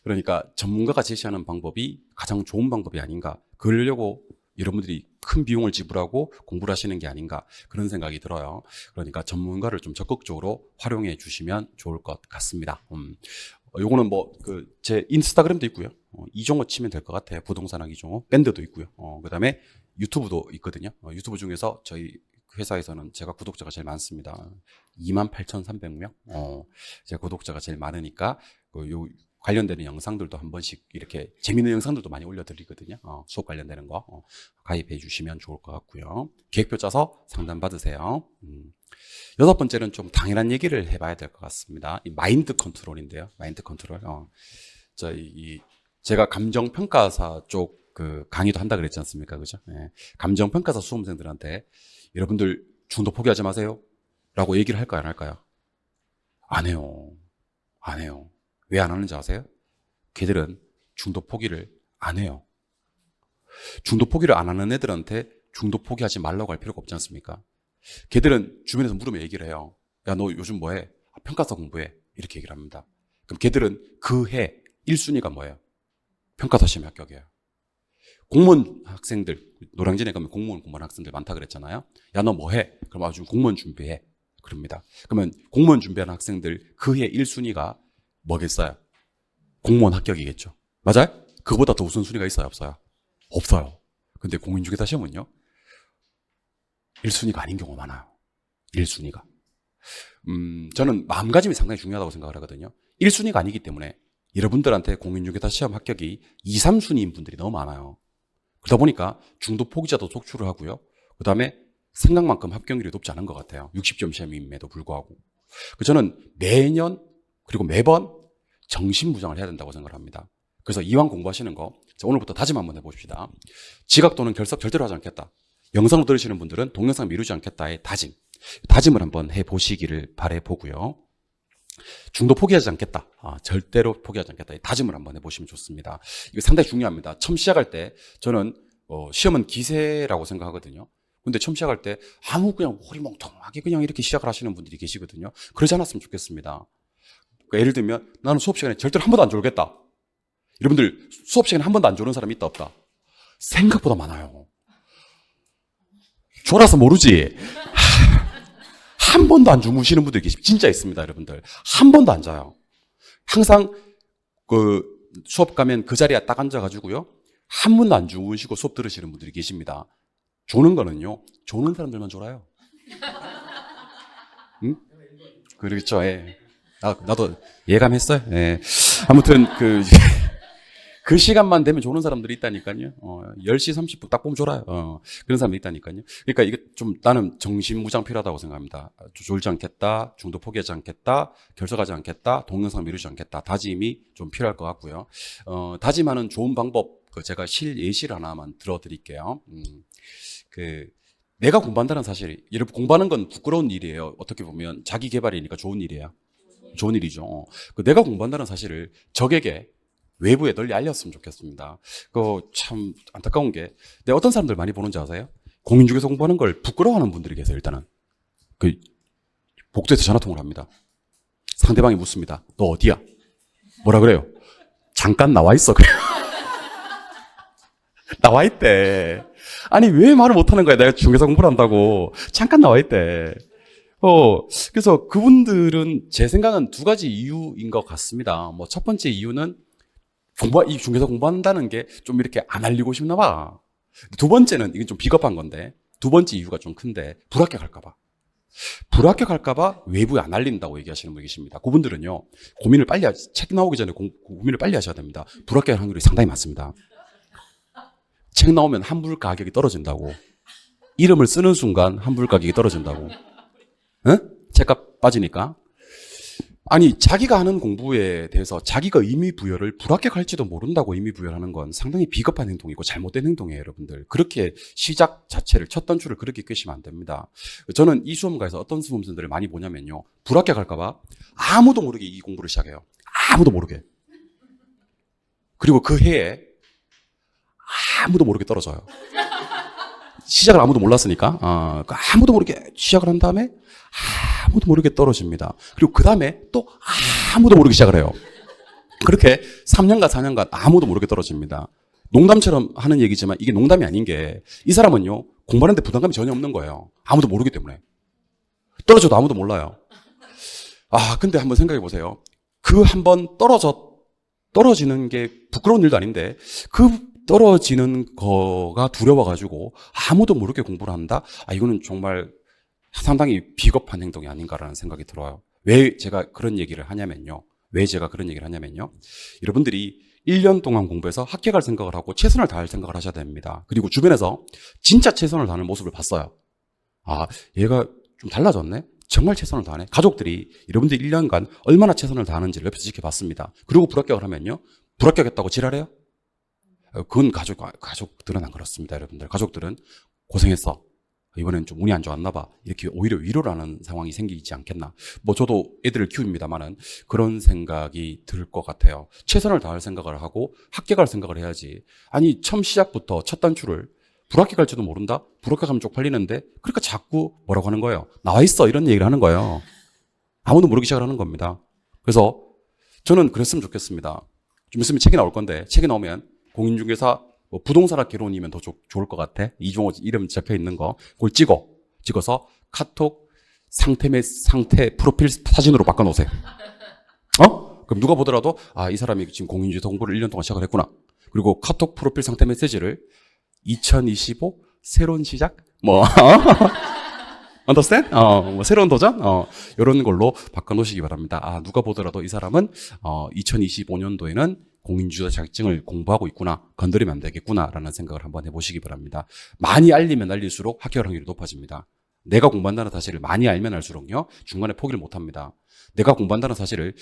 Speaker 1: 그러니까 전문가가 제시하는 방법이 가장 좋은 방법이 아닌가. 그러려고 여러분들이 큰 비용을 지불하고 공부를 하시는 게 아닌가 그런 생각이 들어요. 그러니까 전문가를 좀 적극적으로 활용해 주시면 좋을 것 같습니다. 요거는 제 인스타그램도 있고요. 이종호 치면 될 것 같아요. 부동산학 이종호. 밴드도 있고요. 그 다음에 유튜브도 있거든요. 유튜브 중에서 저희 회사에서는 제가 구독자가 제일 많습니다. 28,300명. 제가 구독자가 제일 많으니까 요 관련되는 영상들도 한 번씩 이렇게 재밌는 영상들도 많이 올려드리거든요. 수업 관련되는 거 가입해 주시면 좋을 것 같고요. 계획표 짜서 상담 받으세요. 6번째는 좀 당연한 얘기를 해봐야 될 것 같습니다. 이 마인드 컨트롤인데요. 마인드 컨트롤. 제가 감정평가사 쪽 강의도 한다 그랬지 않습니까? 그죠? 네. 감정평가사 수험생들한테 여러분들 중도 포기하지 마세요. 라고 얘기를 할까요? 안 할까요? 안 해요. 안 해요. 왜 안 하는지 아세요? 걔들은 중도 포기를 안 해요. 중도 포기를 안 하는 애들한테 중도 포기하지 말라고 할 필요가 없지 않습니까? 걔들은 주변에서 물으면 얘기를 해요. 야, 너 요즘 뭐해? 평가서 공부해. 이렇게 얘기를 합니다. 그럼 걔들은 그 해 1순위가 뭐예요? 평가서 시험에 합격이에요. 공무원 학생들, 노량진에 가면 공무원 공부하는 학생들 많다 그랬잖아요. 야, 너 뭐해? 그럼 아주 공무원 준비해. 그럽니다. 그러면 공무원 준비하는 학생들 그 해 1순위가 뭐겠어요? 공무원 합격이겠죠. 맞아요? 그보다 더 우선순위가 있어요? 없어요? 없어요. 근데 공인중개사 시험은요? 1순위가 아닌 경우가 많아요. 1순위가. 저는 마음가짐이 상당히 중요하다고 생각을 하거든요. 1순위가 아니기 때문에 여러분들한테 공인중개사 시험 합격이 2, 3순위인 분들이 너무 많아요. 그러다 보니까 중도 포기자도 속출을 하고요. 그 다음에 생각만큼 합격률이 높지 않은 것 같아요. 60점 시험임에도 불구하고. 저는 매년 그리고 매번 정신무장을 해야 된다고 생각을 합니다. 그래서 이왕 공부하시는 거 오늘부터 다짐 한번 해봅시다. 지각 또는 결석 절대로 하지 않겠다. 영상으로 들으시는 분들은 동영상 미루지 않겠다의 다짐. 다짐을 한번 해보시기를 바라보고요. 중도 포기하지 않겠다. 절대로 포기하지 않겠다. 이 다짐을 한번 해보시면 좋습니다. 이거 상당히 중요합니다. 처음 시작할 때 저는 시험은 기세라고 생각하거든요. 근데 처음 시작할 때 아무 그냥 허리멍텅하게 그냥 이렇게 시작을 하시는 분들이 계시거든요. 그러지 않았으면 좋겠습니다. 그러니까 예를 들면 나는 수업 시간에 절대로 한 번도 안 졸겠다. 여러분들 수업 시간에 한 번도 안 조는 사람이 있다 없다? 생각보다 많아요. 졸아서 모르지. 한 번도 안 주무시는 분들이 계십니다. 진짜 있습니다, 여러분들. 한 번도 안 자요. 항상 그 수업 가면 그 자리에 딱 앉아가지고요. 한 번도 안 주무시고 수업 들으시는 분들이 계십니다. 조는 거는요, 조는 사람들만 졸아요. 응? 그렇죠, 예. 나도 예감했어요. 예. 아무튼 그 시간만 되면 조는 사람들이 있다니까요. 10시 30분 딱 보면 졸아요. 그런 사람들이 있다니까요. 그러니까 이게 좀 나는 정신무장 필요하다고 생각합니다. 졸지 않겠다, 중도 포기하지 않겠다, 결석하지 않겠다, 동영상 미루지 않겠다. 다짐이 좀 필요할 것 같고요. 다짐하는 좋은 방법, 제가 예시를 하나만 들어드릴게요. 내가 공부한다는 사실, 여러분 공부하는 건 부끄러운 일이에요. 어떻게 보면 자기 개발이니까 좋은 일이에요. 좋은 일이죠. 내가 공부한다는 사실을 적에게 외부에 널리 알렸으면 좋겠습니다. 참 안타까운 게, 내가 어떤 사람들 많이 보는지 아세요? 공인중개사 공부하는 걸 부끄러워하는 분들이 계세요. 일단은 복도에서 전화통화를 합니다. 상대방이 묻습니다. 너 어디야? 뭐라 그래요? 잠깐 나와 있어. 그래요. 나와 있대. 아니 왜 말을 못하는 거야? 내가 중개사 공부를 한다고. 잠깐 나와 있대. 그래서 그분들은 제 생각은 두 가지 이유인 것 같습니다. 첫 번째 이유는 이 중개사 공부한다는 게 좀 이렇게 안 알리고 싶나 봐. 두 번째는, 이건 좀 비겁한 건데, 두 번째 이유가 좀 큰데, 불합격할까봐. 불합격할까봐 외부에 안 알린다고 얘기하시는 분이 계십니다. 그분들은요, 책 나오기 전에 고민을 빨리 하셔야 됩니다. 불합격할 확률이 상당히 많습니다. 책 나오면 환불 가격이 떨어진다고. 이름을 쓰는 순간 환불 가격이 떨어진다고. 응? 책값 빠지니까. 아니, 자기가 하는 공부에 대해서 자기가 의미 부여를 불합격할지도 모른다고 의미 부여를 하는 건 상당히 비겁한 행동이고 잘못된 행동이에요, 여러분들. 그렇게 시작 자체를, 첫 단추를 그렇게 끄시면 안 됩니다. 저는 이 수험가에서 어떤 수험생들을 많이 보냐면요, 불합격할까봐 아무도 모르게 이 공부를 시작해요. 아무도 모르게. 그리고 그 해에 아무도 모르게 떨어져요. 시작을 아무도 몰랐으니까. 아무도 모르게 시작을 한 다음에 아무도 모르게 떨어집니다. 그리고 그 다음에 또 아무도 모르게 시작을 해요. 그렇게 3년간 4년간 아무도 모르게 떨어집니다. 농담처럼 하는 얘기지만 이게 농담이 아닌 게, 이 사람은요, 공부하는데 부담감이 전혀 없는 거예요. 아무도 모르기 때문에. 떨어져도 아무도 몰라요. 근데 한번 생각해 보세요. 그 한번 떨어지는 게 부끄러운 일도 아닌데, 그 떨어지는 거가 두려워가지고 아무도 모르게 공부를 한다? 이거는 정말 상당히 비겁한 행동이 아닌가라는 생각이 들어요. 왜 제가 그런 얘기를 하냐면요. 여러분들이 1년 동안 공부해서 합격할 생각을 하고 최선을 다할 생각을 하셔야 됩니다. 그리고 주변에서 진짜 최선을 다하는 모습을 봤어요. 얘가 좀 달라졌네? 정말 최선을 다하네? 가족들이 여러분들이 1년간 얼마나 최선을 다하는지를 옆에서 지켜봤습니다. 그리고 불합격을 하면요, 불합격했다고 지랄해요? 그건 가족들은 안 그렇습니다, 여러분들. 가족들은 고생했어. 이번엔 좀 운이 안 좋았나 봐. 이렇게 오히려 위로를 하는 상황이 생기지 않겠나. 뭐 저도 애들을 키웁니다만은 그런 생각이 들 것 같아요. 최선을 다할 생각을 하고 합격할 생각을 해야지. 아니 처음 시작부터 첫 단추를 불합격할지도 모른다? 불합격하면 쪽팔리는데 그러니까 자꾸 뭐라고 하는 거예요. 나와 있어 이런 얘기를 하는 거예요. 아무도 모르기 시작을 하는 겁니다. 그래서 저는 그랬으면 좋겠습니다. 좀 있으면 책이 나올 건데 책이 나오면 공인중개사 뭐 부동산학 개론이면 더 좋을 것 같아. 이종호 이름 적혀 있는 거 그걸 찍어서 카톡 상태 프로필 사진으로 바꿔놓으세요. 그럼 누가 보더라도 이 사람이 지금 공인중개사 공부를 1년 동안 시작을 했구나. 그리고 카톡 프로필 상태 메시지를 2025 새로운 시작 뭐 understand? 뭐 새로운 도전? 이런 걸로 바꿔놓으시기 바랍니다. 누가 보더라도 이 사람은 2025년도에는 공인중개사 자격증을 공부하고 있구나. 건드리면 안 되겠구나라는 생각을 한번 해보시기 바랍니다. 많이 알리면 알릴수록 합격 확률이 높아집니다. 내가 공부한다는 사실을 많이 알면 알수록요. 중간에 포기를 못합니다. 내가 공부한다는 사실을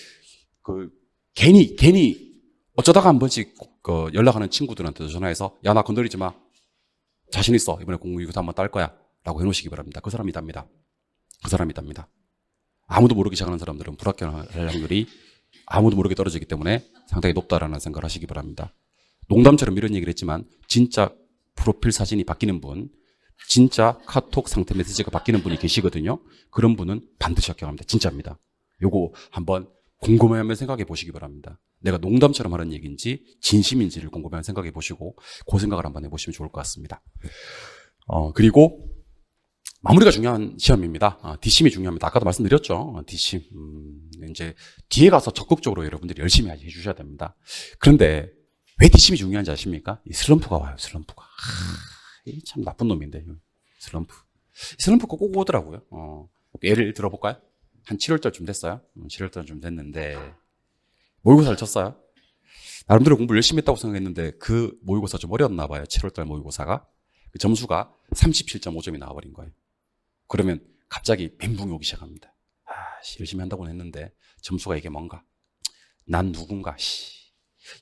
Speaker 1: 괜히 어쩌다가 한 번씩 연락하는 친구들한테 전화해서 야 나 건드리지 마. 자신 있어. 이번에 공인중개사 한번 딸 거야. 라고 해놓으시기 바랍니다. 그 사람이 답니다. 아무도 모르기 시작하는 사람들은 불합격할 확률이 아무도 모르게 떨어지기 때문에 상당히 높다라는 생각을 하시기 바랍니다. 농담처럼 이런 얘기를 했지만 진짜 프로필 사진이 바뀌는 분, 진짜 카톡 상태 메시지가 바뀌는 분이 계시거든요. 그런 분은 반드시 합격합니다. 진짜입니다. 요거 한번 궁금해하면 생각해 보시기 바랍니다. 내가 농담처럼 하는 얘기인지 진심인지를 궁금해하면 생각해 보시고 그 생각을 한번 해보시면 좋을 것 같습니다. 그리고 마무리가 중요한 시험입니다. 뒷심이 중요합니다. 아까도 말씀드렸죠. 뒷심. 이제 뒤에 가서 적극적으로 여러분들이 열심히 해주셔야 됩니다. 그런데 왜 뒷심이 중요한지 아십니까? 이 슬럼프가 와요. 슬럼프가. 이 참 나쁜 놈인데. 슬럼프가 꼭 오더라고요. 예를 들어볼까요? 한 7월달쯤 됐어요. 7월달쯤 됐는데 모의고사를 쳤어요. 나름대로 공부를 열심히 했다고 생각했는데 그 모의고사 좀 어려웠나 봐요. 7월달 모의고사가. 그 점수가 37.5점이 나와버린 거예요. 그러면 갑자기 멘붕이 오기 시작합니다. 열심히 한다고는 했는데 점수가 이게 뭔가? 난 누군가?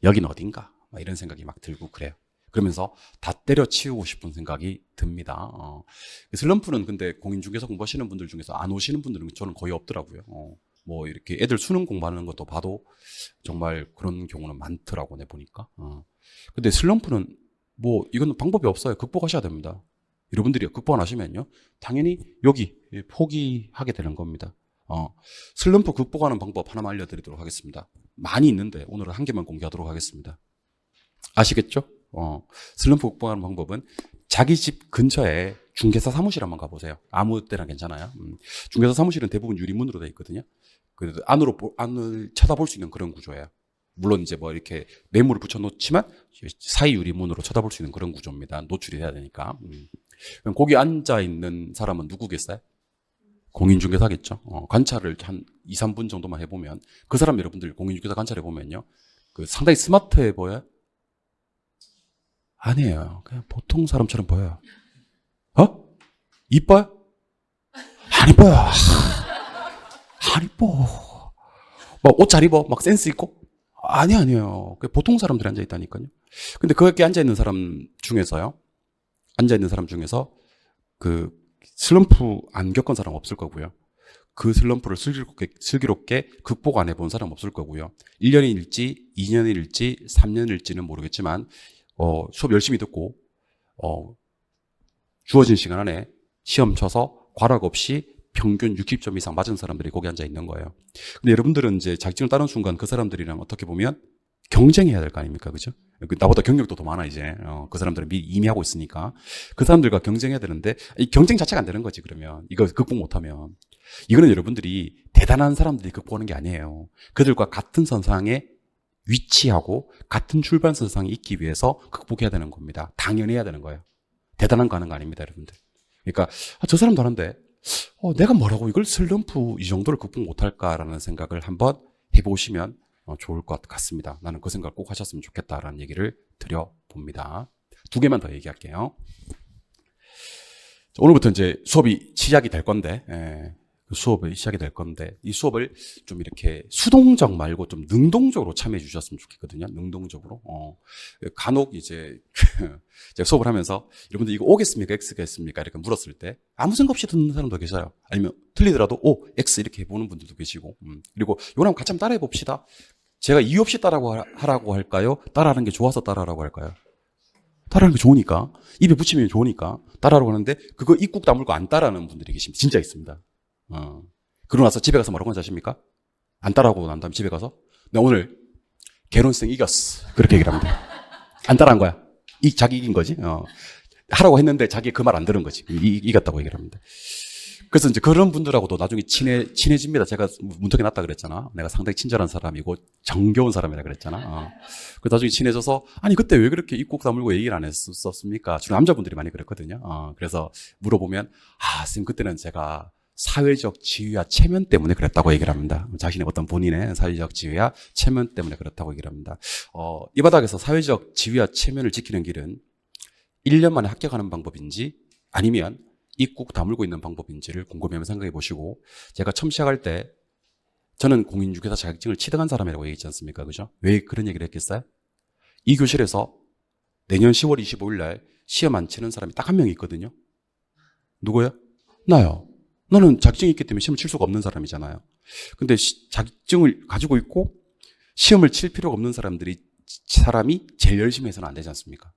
Speaker 1: 여긴 어딘가? 이런 생각이 막 들고 그래요. 그러면서 다 때려치우고 싶은 생각이 듭니다. 슬럼프는 근데 공인중개사 공부하시는 분들 중에서 안 오시는 분들은 저는 거의 없더라고요. 뭐 이렇게 애들 수능 공부하는 것도 봐도 정말 그런 경우는 많더라고 내 보니까. 근데 슬럼프는 뭐 이건 방법이 없어요. 극복하셔야 됩니다. 여러분들이 극복 안 하시면요 당연히 여기 포기하게 되는 겁니다. 슬럼프 극복하는 방법 하나만 알려드리도록 하겠습니다. 많이 있는데 오늘은 한 개만 공개하도록 하겠습니다. 아시겠죠? 슬럼프 극복하는 방법은 자기 집 근처에 중개사 사무실 한번 가보세요. 아무 때나 괜찮아요. 중개사 사무실은 대부분 유리문으로 되어 있거든요. 그래도 안을 쳐다볼 수 있는 그런 구조예요. 물론 이제 뭐 이렇게 매물을 붙여놓지만 사이 유리문으로 쳐다볼 수 있는 그런 구조입니다. 노출이 돼야 되니까. 그럼 거기 앉아 있는 사람은 누구겠어요? 공인중개사겠죠. 관찰을 한 2, 3분 정도만 해보면 그 사람 여러분들 공인중개사 관찰해보면요. 상당히 스마트해 보여요? 아니에요. 그냥 보통 사람처럼 보여요. 이뻐요? 안 이뻐요. 안 이뻐. 막 옷 잘 입어? 막 센스 있고? 아니에요. 보통 사람들이 앉아있다니까요. 근데 거기 앉아있는 사람 중에서 그 슬럼프 안 겪은 사람 없을 거고요. 그 슬럼프를 슬기롭게 극복 안 해본 사람 없을 거고요. 1년일지, 2년일지, 3년일지는 모르겠지만, 수업 열심히 듣고, 주어진 시간 안에 시험 쳐서 과락 없이 평균 60점 이상 맞은 사람들이 거기 앉아 있는 거예요. 근데 여러분들은 이제 자격증을 따는 순간 그 사람들이랑 어떻게 보면 경쟁해야 될 거 아닙니까? 그죠? 나보다 경력도 더 많아, 이제. 그 사람들은 이미 하고 있으니까. 그 사람들과 경쟁해야 되는데, 이 경쟁 자체가 안 되는 거지, 그러면. 이거 극복 못하면. 이거는 여러분들이 대단한 사람들이 극복하는 게 아니에요. 그들과 같은 선상에 위치하고 같은 출발 선상에 있기 위해서 극복해야 되는 겁니다. 당연히 해야 되는 거예요. 대단한 거 하는 거 아닙니다, 여러분들. 그러니까, 저 사람 다른데, 내가 뭐라고 이걸 슬럼프 이 정도를 극복 못할까라는 생각을 한번 해보시면 좋을 것 같습니다. 나는 그 생각을 꼭 하셨으면 좋겠다라는 얘기를 드려봅니다. 2개만 더 얘기할게요. 오늘부터 이제 수업이 시작이 될 건데, 그 수업이 시작이 될 건데 이 수업을 좀 이렇게 수동적 말고 좀 능동적으로 참여해 주셨으면 좋겠거든요. 능동적으로. 간혹 이제 제가 수업을 하면서 여러분들 이거 O겠습니까? X겠습니까? 이렇게 물었을 때 아무 생각 없이 듣는 사람도 계셔요. 아니면 틀리더라도 O, X 이렇게 해보는 분들도 계시고 그리고 이거 한번 같이 한번 따라해 봅시다. 제가 이유 없이 하라고 할까요? 따라하는 게 좋아서 따라하라고 할까요? 따라하는 게 좋으니까. 입에 붙이면 좋으니까 따라하라고 하는데 그거 입국 다물고 안 따라하는 분들이 계십니다. 진짜 있습니다. 그러고 나서 집에 가서 뭐라고 하는지 아십니까? 안 따라하고 난 다음에 집에 가서 나 오늘 개론생 이겼어. 그렇게 얘기를 합니다. 안 따라한 거야. 자기 이긴 거지. 하라고 했는데 자기 그 말 안 들은 거지. 이겼다고 얘기를 합니다. 그래서 이제 그런 분들하고도 나중에 친해집니다. 제가 문턱에 놨다 그랬잖아. 내가 상당히 친절한 사람이고 정겨운 사람이라 그랬잖아. 그래서 나중에 친해져서 아니 그때 왜 그렇게 입국 다물고 얘기를 안 했었습니까? 주로 남자분들이 많이 그랬거든요. 그래서 물어보면 선생님 그때는 제가 사회적 지위와 체면 때문에 그랬다고 얘기를 합니다. 자신의 어떤 본인의 사회적 지위와 체면 때문에 그렇다고 얘기를 합니다. 이 바닥에서 사회적 지위와 체면을 지키는 길은 1년 만에 합격하는 방법인지 아니면 입국 다물고 있는 방법인지를 곰곰이 한번 생각해 보시고 제가 처음 시작할 때 저는 공인중개사 자격증을 취득한 사람이라고 얘기했지 않습니까? 그죠? 왜 그런 얘기를 했겠어요? 이 교실에서 내년 10월 25일 날 시험 안 치는 사람이 딱 한 명 있거든요. 누구예요? 나요. 나는 자격증이 있기 때문에 시험을 칠 수가 없는 사람이잖아요. 근데 자격증을 가지고 있고 시험을 칠 필요가 없는 사람이 제일 열심히 해서는 안 되지 않습니까?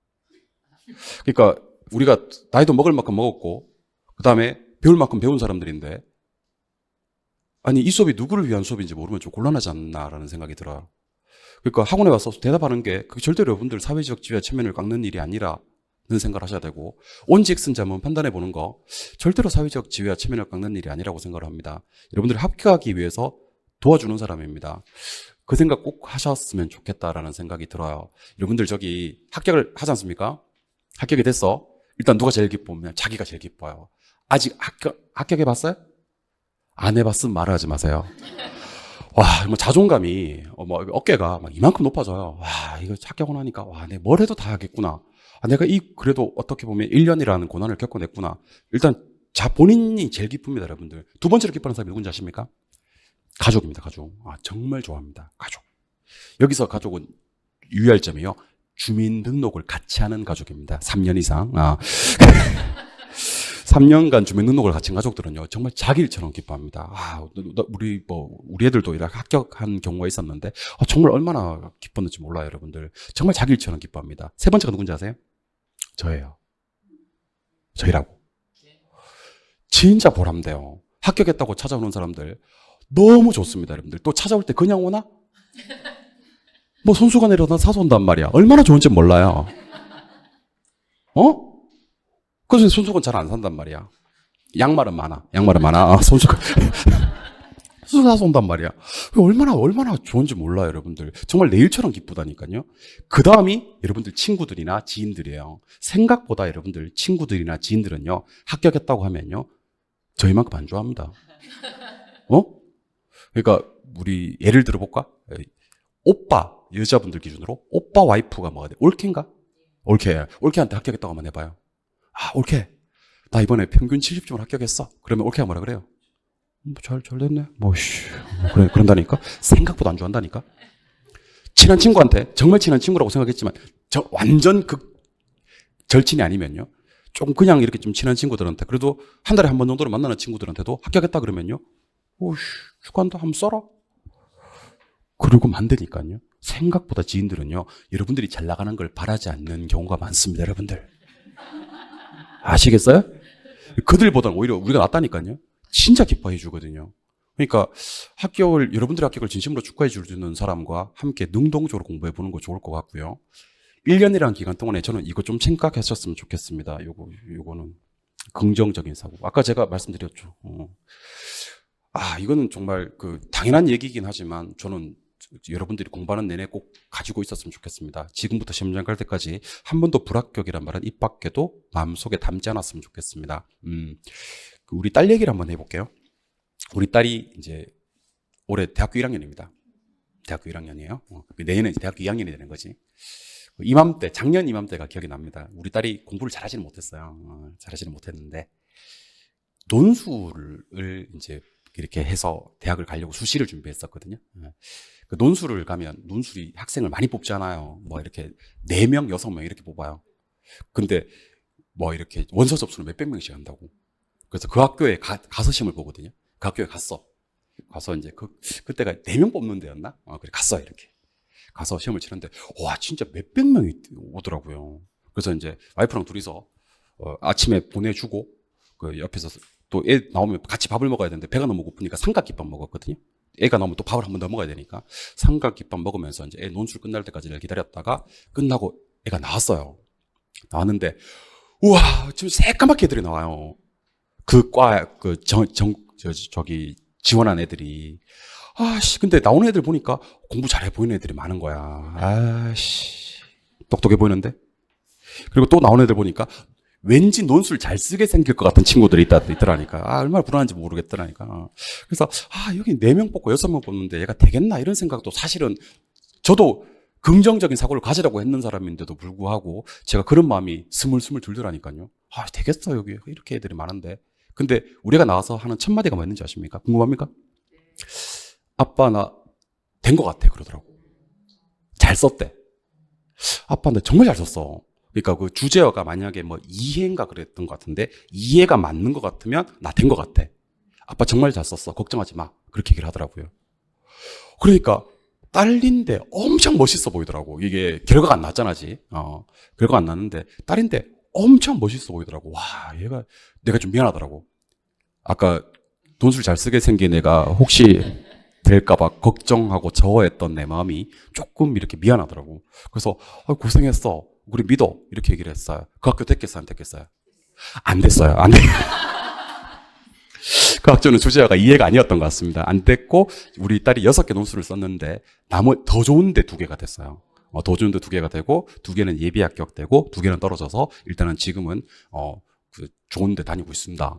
Speaker 1: 그러니까 우리가 나이도 먹을 만큼 먹었고 그 다음에 배울 만큼 배운 사람들인데 아니 이 수업이 누구를 위한 수업인지 모르면 좀 곤란하지 않나라는 생각이 들어요. 그러니까 학원에 와서 대답하는 게 그게 절대로 여러분들 사회적 지위와 체면을 깎는 일이 아니라는 생각을 하셔야 되고 온지엑슨지 한번 판단해 보는 거 절대로 사회적 지위와 체면을 깎는 일이 아니라고 생각을 합니다. 여러분들이 합격하기 위해서 도와주는 사람입니다. 그 생각 꼭 하셨으면 좋겠다라는 생각이 들어요. 여러분들 저기 합격을 하지 않습니까? 합격이 됐어. 일단 누가 제일 기쁘면 자기가 제일 기뻐요. 아직 합격해 봤어요? 안 해봤으면 말하지 마세요. 와, 뭐 자존감이 뭐 어깨가 막 이만큼 높아져요. 와, 이거 합격을 하니까 와, 내가 뭘 해도 다 하겠구나. 내가 그래도 어떻게 보면 1년이라는 고난을 겪어냈구나. 일단 본인이 제일 기쁩니다, 여러분들. 두 번째로 기뻐하는 사람이 누군지 아십니까? 가족입니다, 가족. 정말 좋아합니다, 가족. 여기서 가족은 유의할 점이요. 주민등록을 같이 하는 가족입니다. 3년 이상. 3년간 주민등록을 같이 한 가족들은요, 정말 자기 일처럼 기뻐합니다. 우리 애들도 이렇게 합격한 경우가 있었는데, 정말 얼마나 기뻤는지 몰라요, 여러분들. 정말 자기 일처럼 기뻐합니다. 세 번째가 누군지 아세요? 저예요. 저희라고. 진짜 보람돼요. 합격했다고 찾아오는 사람들. 너무 좋습니다, 여러분들. 또 찾아올 때 그냥 오나? 뭐 손수건 내려다 사서 온단 말이야. 얼마나 좋은지 몰라요. 그래서 손수건 잘 안 산단 말이야. 양말은 많아. 손수건 사서 온단 말이야. 얼마나 좋은지 몰라요, 여러분들. 정말 내 일처럼 기쁘다니까요. 그 다음이 여러분들 친구들이나 지인들이에요. 생각보다 여러분들 친구들이나 지인들은요, 합격했다고 하면요, 저희만큼 안 좋아합니다. 그러니까 우리 예를 들어볼까? 오빠, 여자분들 기준으로 오빠 와이프가 뭐가 돼? 올케인가? 올케한테 합격했다고 한번 해봐요. 올케, 나 이번에 평균 70점을 합격했어. 그러면 올케가 뭐라 그래요? 잘 됐네. 그런다니까? 생각보다 안 좋아한다니까? 친한 친구한테, 정말 친한 친구라고 생각했지만, 완전 절친이 아니면요. 조금 그냥 이렇게 좀 친한 친구들한테, 그래도 한 달에 한 번 정도로 만나는 친구들한테도 합격했다 그러면요. 축하한다. 한번 써라. 그러고 만드니까요. 생각보다 지인들은요, 여러분들이 잘 나가는 걸 바라지 않는 경우가 많습니다, 여러분들. 아시겠어요? 그들보다는 오히려 우리가 낫다니까요. 진짜 기뻐해 주거든요. 그러니까 여러분들의 합격을 진심으로 축하해 주는 사람과 함께 능동적으로 공부해 보는 거 좋을 것 같고요. 1년이라는 기간 동안에 저는 이거 좀 생각하셨으면 좋겠습니다. 요거는 긍정적인 사고. 아까 제가 말씀드렸죠. 이거는 정말 당연한 얘기이긴 하지만 저는 여러분들이 공부하는 내내 꼭 가지고 있었으면 좋겠습니다. 지금부터 시험장 갈 때까지 한 번도 불합격이란 말은 입 밖에도 마음속에 담지 않았으면 좋겠습니다. 우리 딸 얘기를 한번 해볼게요. 우리 딸이 이제 올해 대학교 1학년입니다. 대학교 1학년이에요. 내년에 대학교 2학년이 되는 거지. 작년 이맘때가 기억이 납니다. 우리 딸이 공부를 잘하지는 못했어요. 잘하지는 못했는데 논술을 이제 이렇게 해서 대학을 가려고 수시를 준비했었거든요. 그 논술을 가면 논술이 학생을 많이 뽑잖아요. 뭐 이렇게 4명, 6명 이렇게 뽑아요. 근데 뭐 이렇게 원서 접수를 몇백 명씩 한다고. 그래서 그 학교에 가서 시험을 보거든요. 그 학교에 가서 이제 그때가 4명 뽑는 데였나? 그래 갔어 이렇게. 가서 시험을 치는데 와 진짜 몇백 명이 오더라고요. 그래서 이제 와이프랑 둘이서 아침에 보내주고 그 옆에서 또 애 나오면 같이 밥을 먹어야 되는데 배가 너무 고프니까 삼각김밥 먹었거든요. 애가 나오면 또 밥을 한번 더 먹어야 되니까 삼각김밥 먹으면서 이제 애 논술 끝날 때까지를 기다렸다가 끝나고 애가 나왔어요. 나왔는데 우와 지금 새까맣게 애들이 나와요. 저기 지원한 애들이 아씨 근데 나오는 애들 보니까 공부 잘해 보이는 애들이 많은 거야. 아씨 똑똑해 보이는데. 그리고 또 나오는 애들 보니까 왠지 논술 잘 쓰게 생길 것 같은 친구들이 있더라니까. 얼마나 불안한지 모르겠더라니까. 그래서 여기 4명 뽑고 6명 뽑는데 얘가 되겠나 이런 생각도 사실은 저도 긍정적인 사고를 가지라고 했는 사람인데도 불구하고 제가 그런 마음이 스물스물 들더라니까요. 되겠어 여기 이렇게 애들이 많은데. 근데 우리가 나와서 하는 첫 마디가 뭐였는지 아십니까? 궁금합니까? 아빠 나 된 것 같아 그러더라고. 잘 썼대. 아빠 나 정말 잘 썼어. 그러니까 그 주제어가 만약에 뭐 이해인가 그랬던 것 같은데 이해가 맞는 것 같으면 나 된 것 같아. 아빠 정말 잘 썼어. 걱정하지 마. 그렇게 얘기를 하더라고요. 그러니까 딸인데 엄청 멋있어 보이더라고. 이게 결과가 안 났잖아, 아직. 결과가 안 났는데 딸인데 엄청 멋있어 보이더라고. 와, 얘가 내가 좀 미안하더라고. 아까 돈술 잘 쓰게 생긴 애가 혹시 될까봐 걱정하고 저어했던 내 마음이 조금 이렇게 미안하더라고. 그래서 고생했어. 우리 믿어. 이렇게 얘기를 했어요. 그 학교 됐겠어요? 안 됐겠어요? 안 됐어요. 안 됐. 그 학교는 주제어가 이해가 아니었던 것 같습니다. 안 됐고 우리 딸이 6개 논술을 썼는데 더 좋은데 2개가 됐어요. 더 좋은데 2개가 되고 2개는 예비 합격되고 2개는 떨어져서 일단은 지금은 그 좋은데 다니고 있습니다.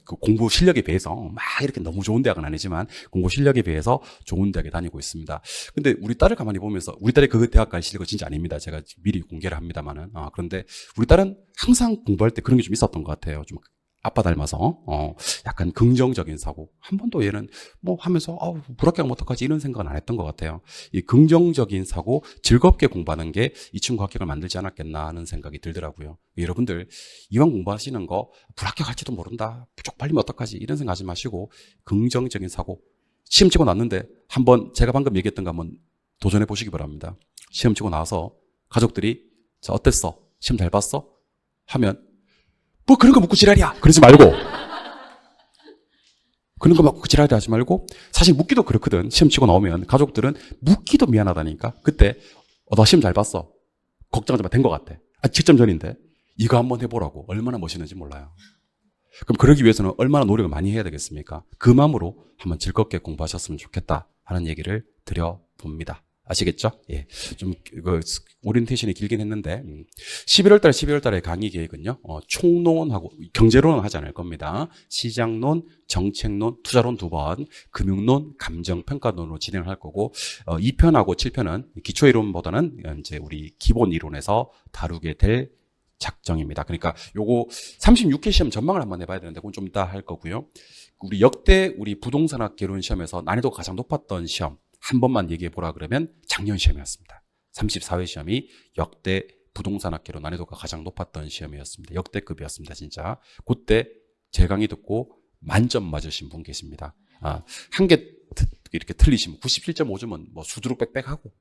Speaker 1: 그 공부 실력에 비해서 막 이렇게 너무 좋은 대학은 아니지만 공부 실력에 비해서 좋은 대학에 다니고 있습니다. 근데 우리 딸을 가만히 보면서 우리 딸이 그 대학 갈 실력은 진짜 아닙니다. 제가 미리 공개를 합니다만은 그런데 우리 딸은 항상 공부할 때 그런 게 좀 있었던 것 같아요. 좀 아빠 닮아서 약간 긍정적인 사고. 한 번도 얘는 뭐 하면서 불합격하면 어떡하지 이런 생각은 안 했던 것 같아요. 이 긍정적인 사고, 즐겁게 공부하는 게 이 친구 합격을 만들지 않았겠나 하는 생각이 들더라고요. 여러분들 이왕 공부하시는 거 불합격할지도 모른다. 쪽팔리면 어떡하지 이런 생각 하지 마시고 긍정적인 사고. 시험 치고 났는데 한번 제가 방금 얘기했던 거 한번 도전해 보시기 바랍니다. 시험 치고 나서 가족들이 자 어땠어? 시험 잘 봤어? 하면 뭐 그런 거 묻고 지랄이야 그러지 말고 그런 거 묻고 지랄이 하지 말고 사실 묻기도 그렇거든. 시험 치고 나오면 가족들은 묻기도 미안하다니까. 그때 나 시험 잘 봤어. 걱정하지 마. 된 것 같아. 7점 전인데 이거 한번 해보라고. 얼마나 멋있는지 몰라요. 그럼 그러기 위해서는 얼마나 노력을 많이 해야 되겠습니까? 그 마음으로 한번 즐겁게 공부하셨으면 좋겠다 하는 얘기를 드려봅니다. 아시겠죠? 예. 좀, 오리엔테이션이 길긴 했는데, 11월 달에 강의 계획은요, 총론하고, 경제론은 하지 않을 겁니다. 시장론, 정책론, 투자론 2번, 금융론, 감정평가론으로 진행을 할 거고, 2편하고 7편은 기초이론보다는 이제 우리 기본 이론에서 다루게 될 작정입니다. 그러니까 요거 36회 시험 전망을 한번 해봐야 되는데, 그건 좀 이따 할 거고요. 우리 부동산학 개론 시험에서 난이도가 가장 높았던 시험, 한 번만 얘기해 보라 그러면 작년 시험이었습니다. 34회 시험이 역대 부동산학계로 난이도가 가장 높았던 시험이었습니다. 역대급이었습니다. 진짜. 그때 제 강의 듣고 만점 맞으신 분 계십니다. 한 개 이렇게 틀리시면 97.5점은 뭐 수두룩 빽빽하고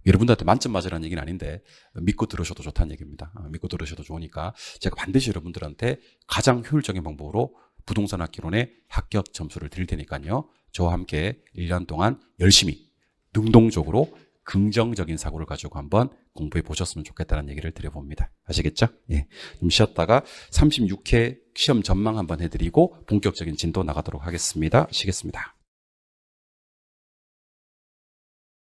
Speaker 1: 여러분들한테 만점 맞으라는 얘기는 아닌데 믿고 들으셔도 좋다는 얘기입니다. 믿고 들으셔도 좋으니까 제가 반드시 여러분들한테 가장 효율적인 방법으로 부동산학개론의 합격 점수를 드릴 테니까요. 저와 함께 1년 동안 열심히 능동적으로 긍정적인 사고를 가지고 한번 공부해 보셨으면 좋겠다는 얘기를 드려봅니다. 아시겠죠? 예. 좀 쉬었다가 36회 시험 전망 한번 해드리고 본격적인 진도 나가도록 하겠습니다. 쉬겠습니다.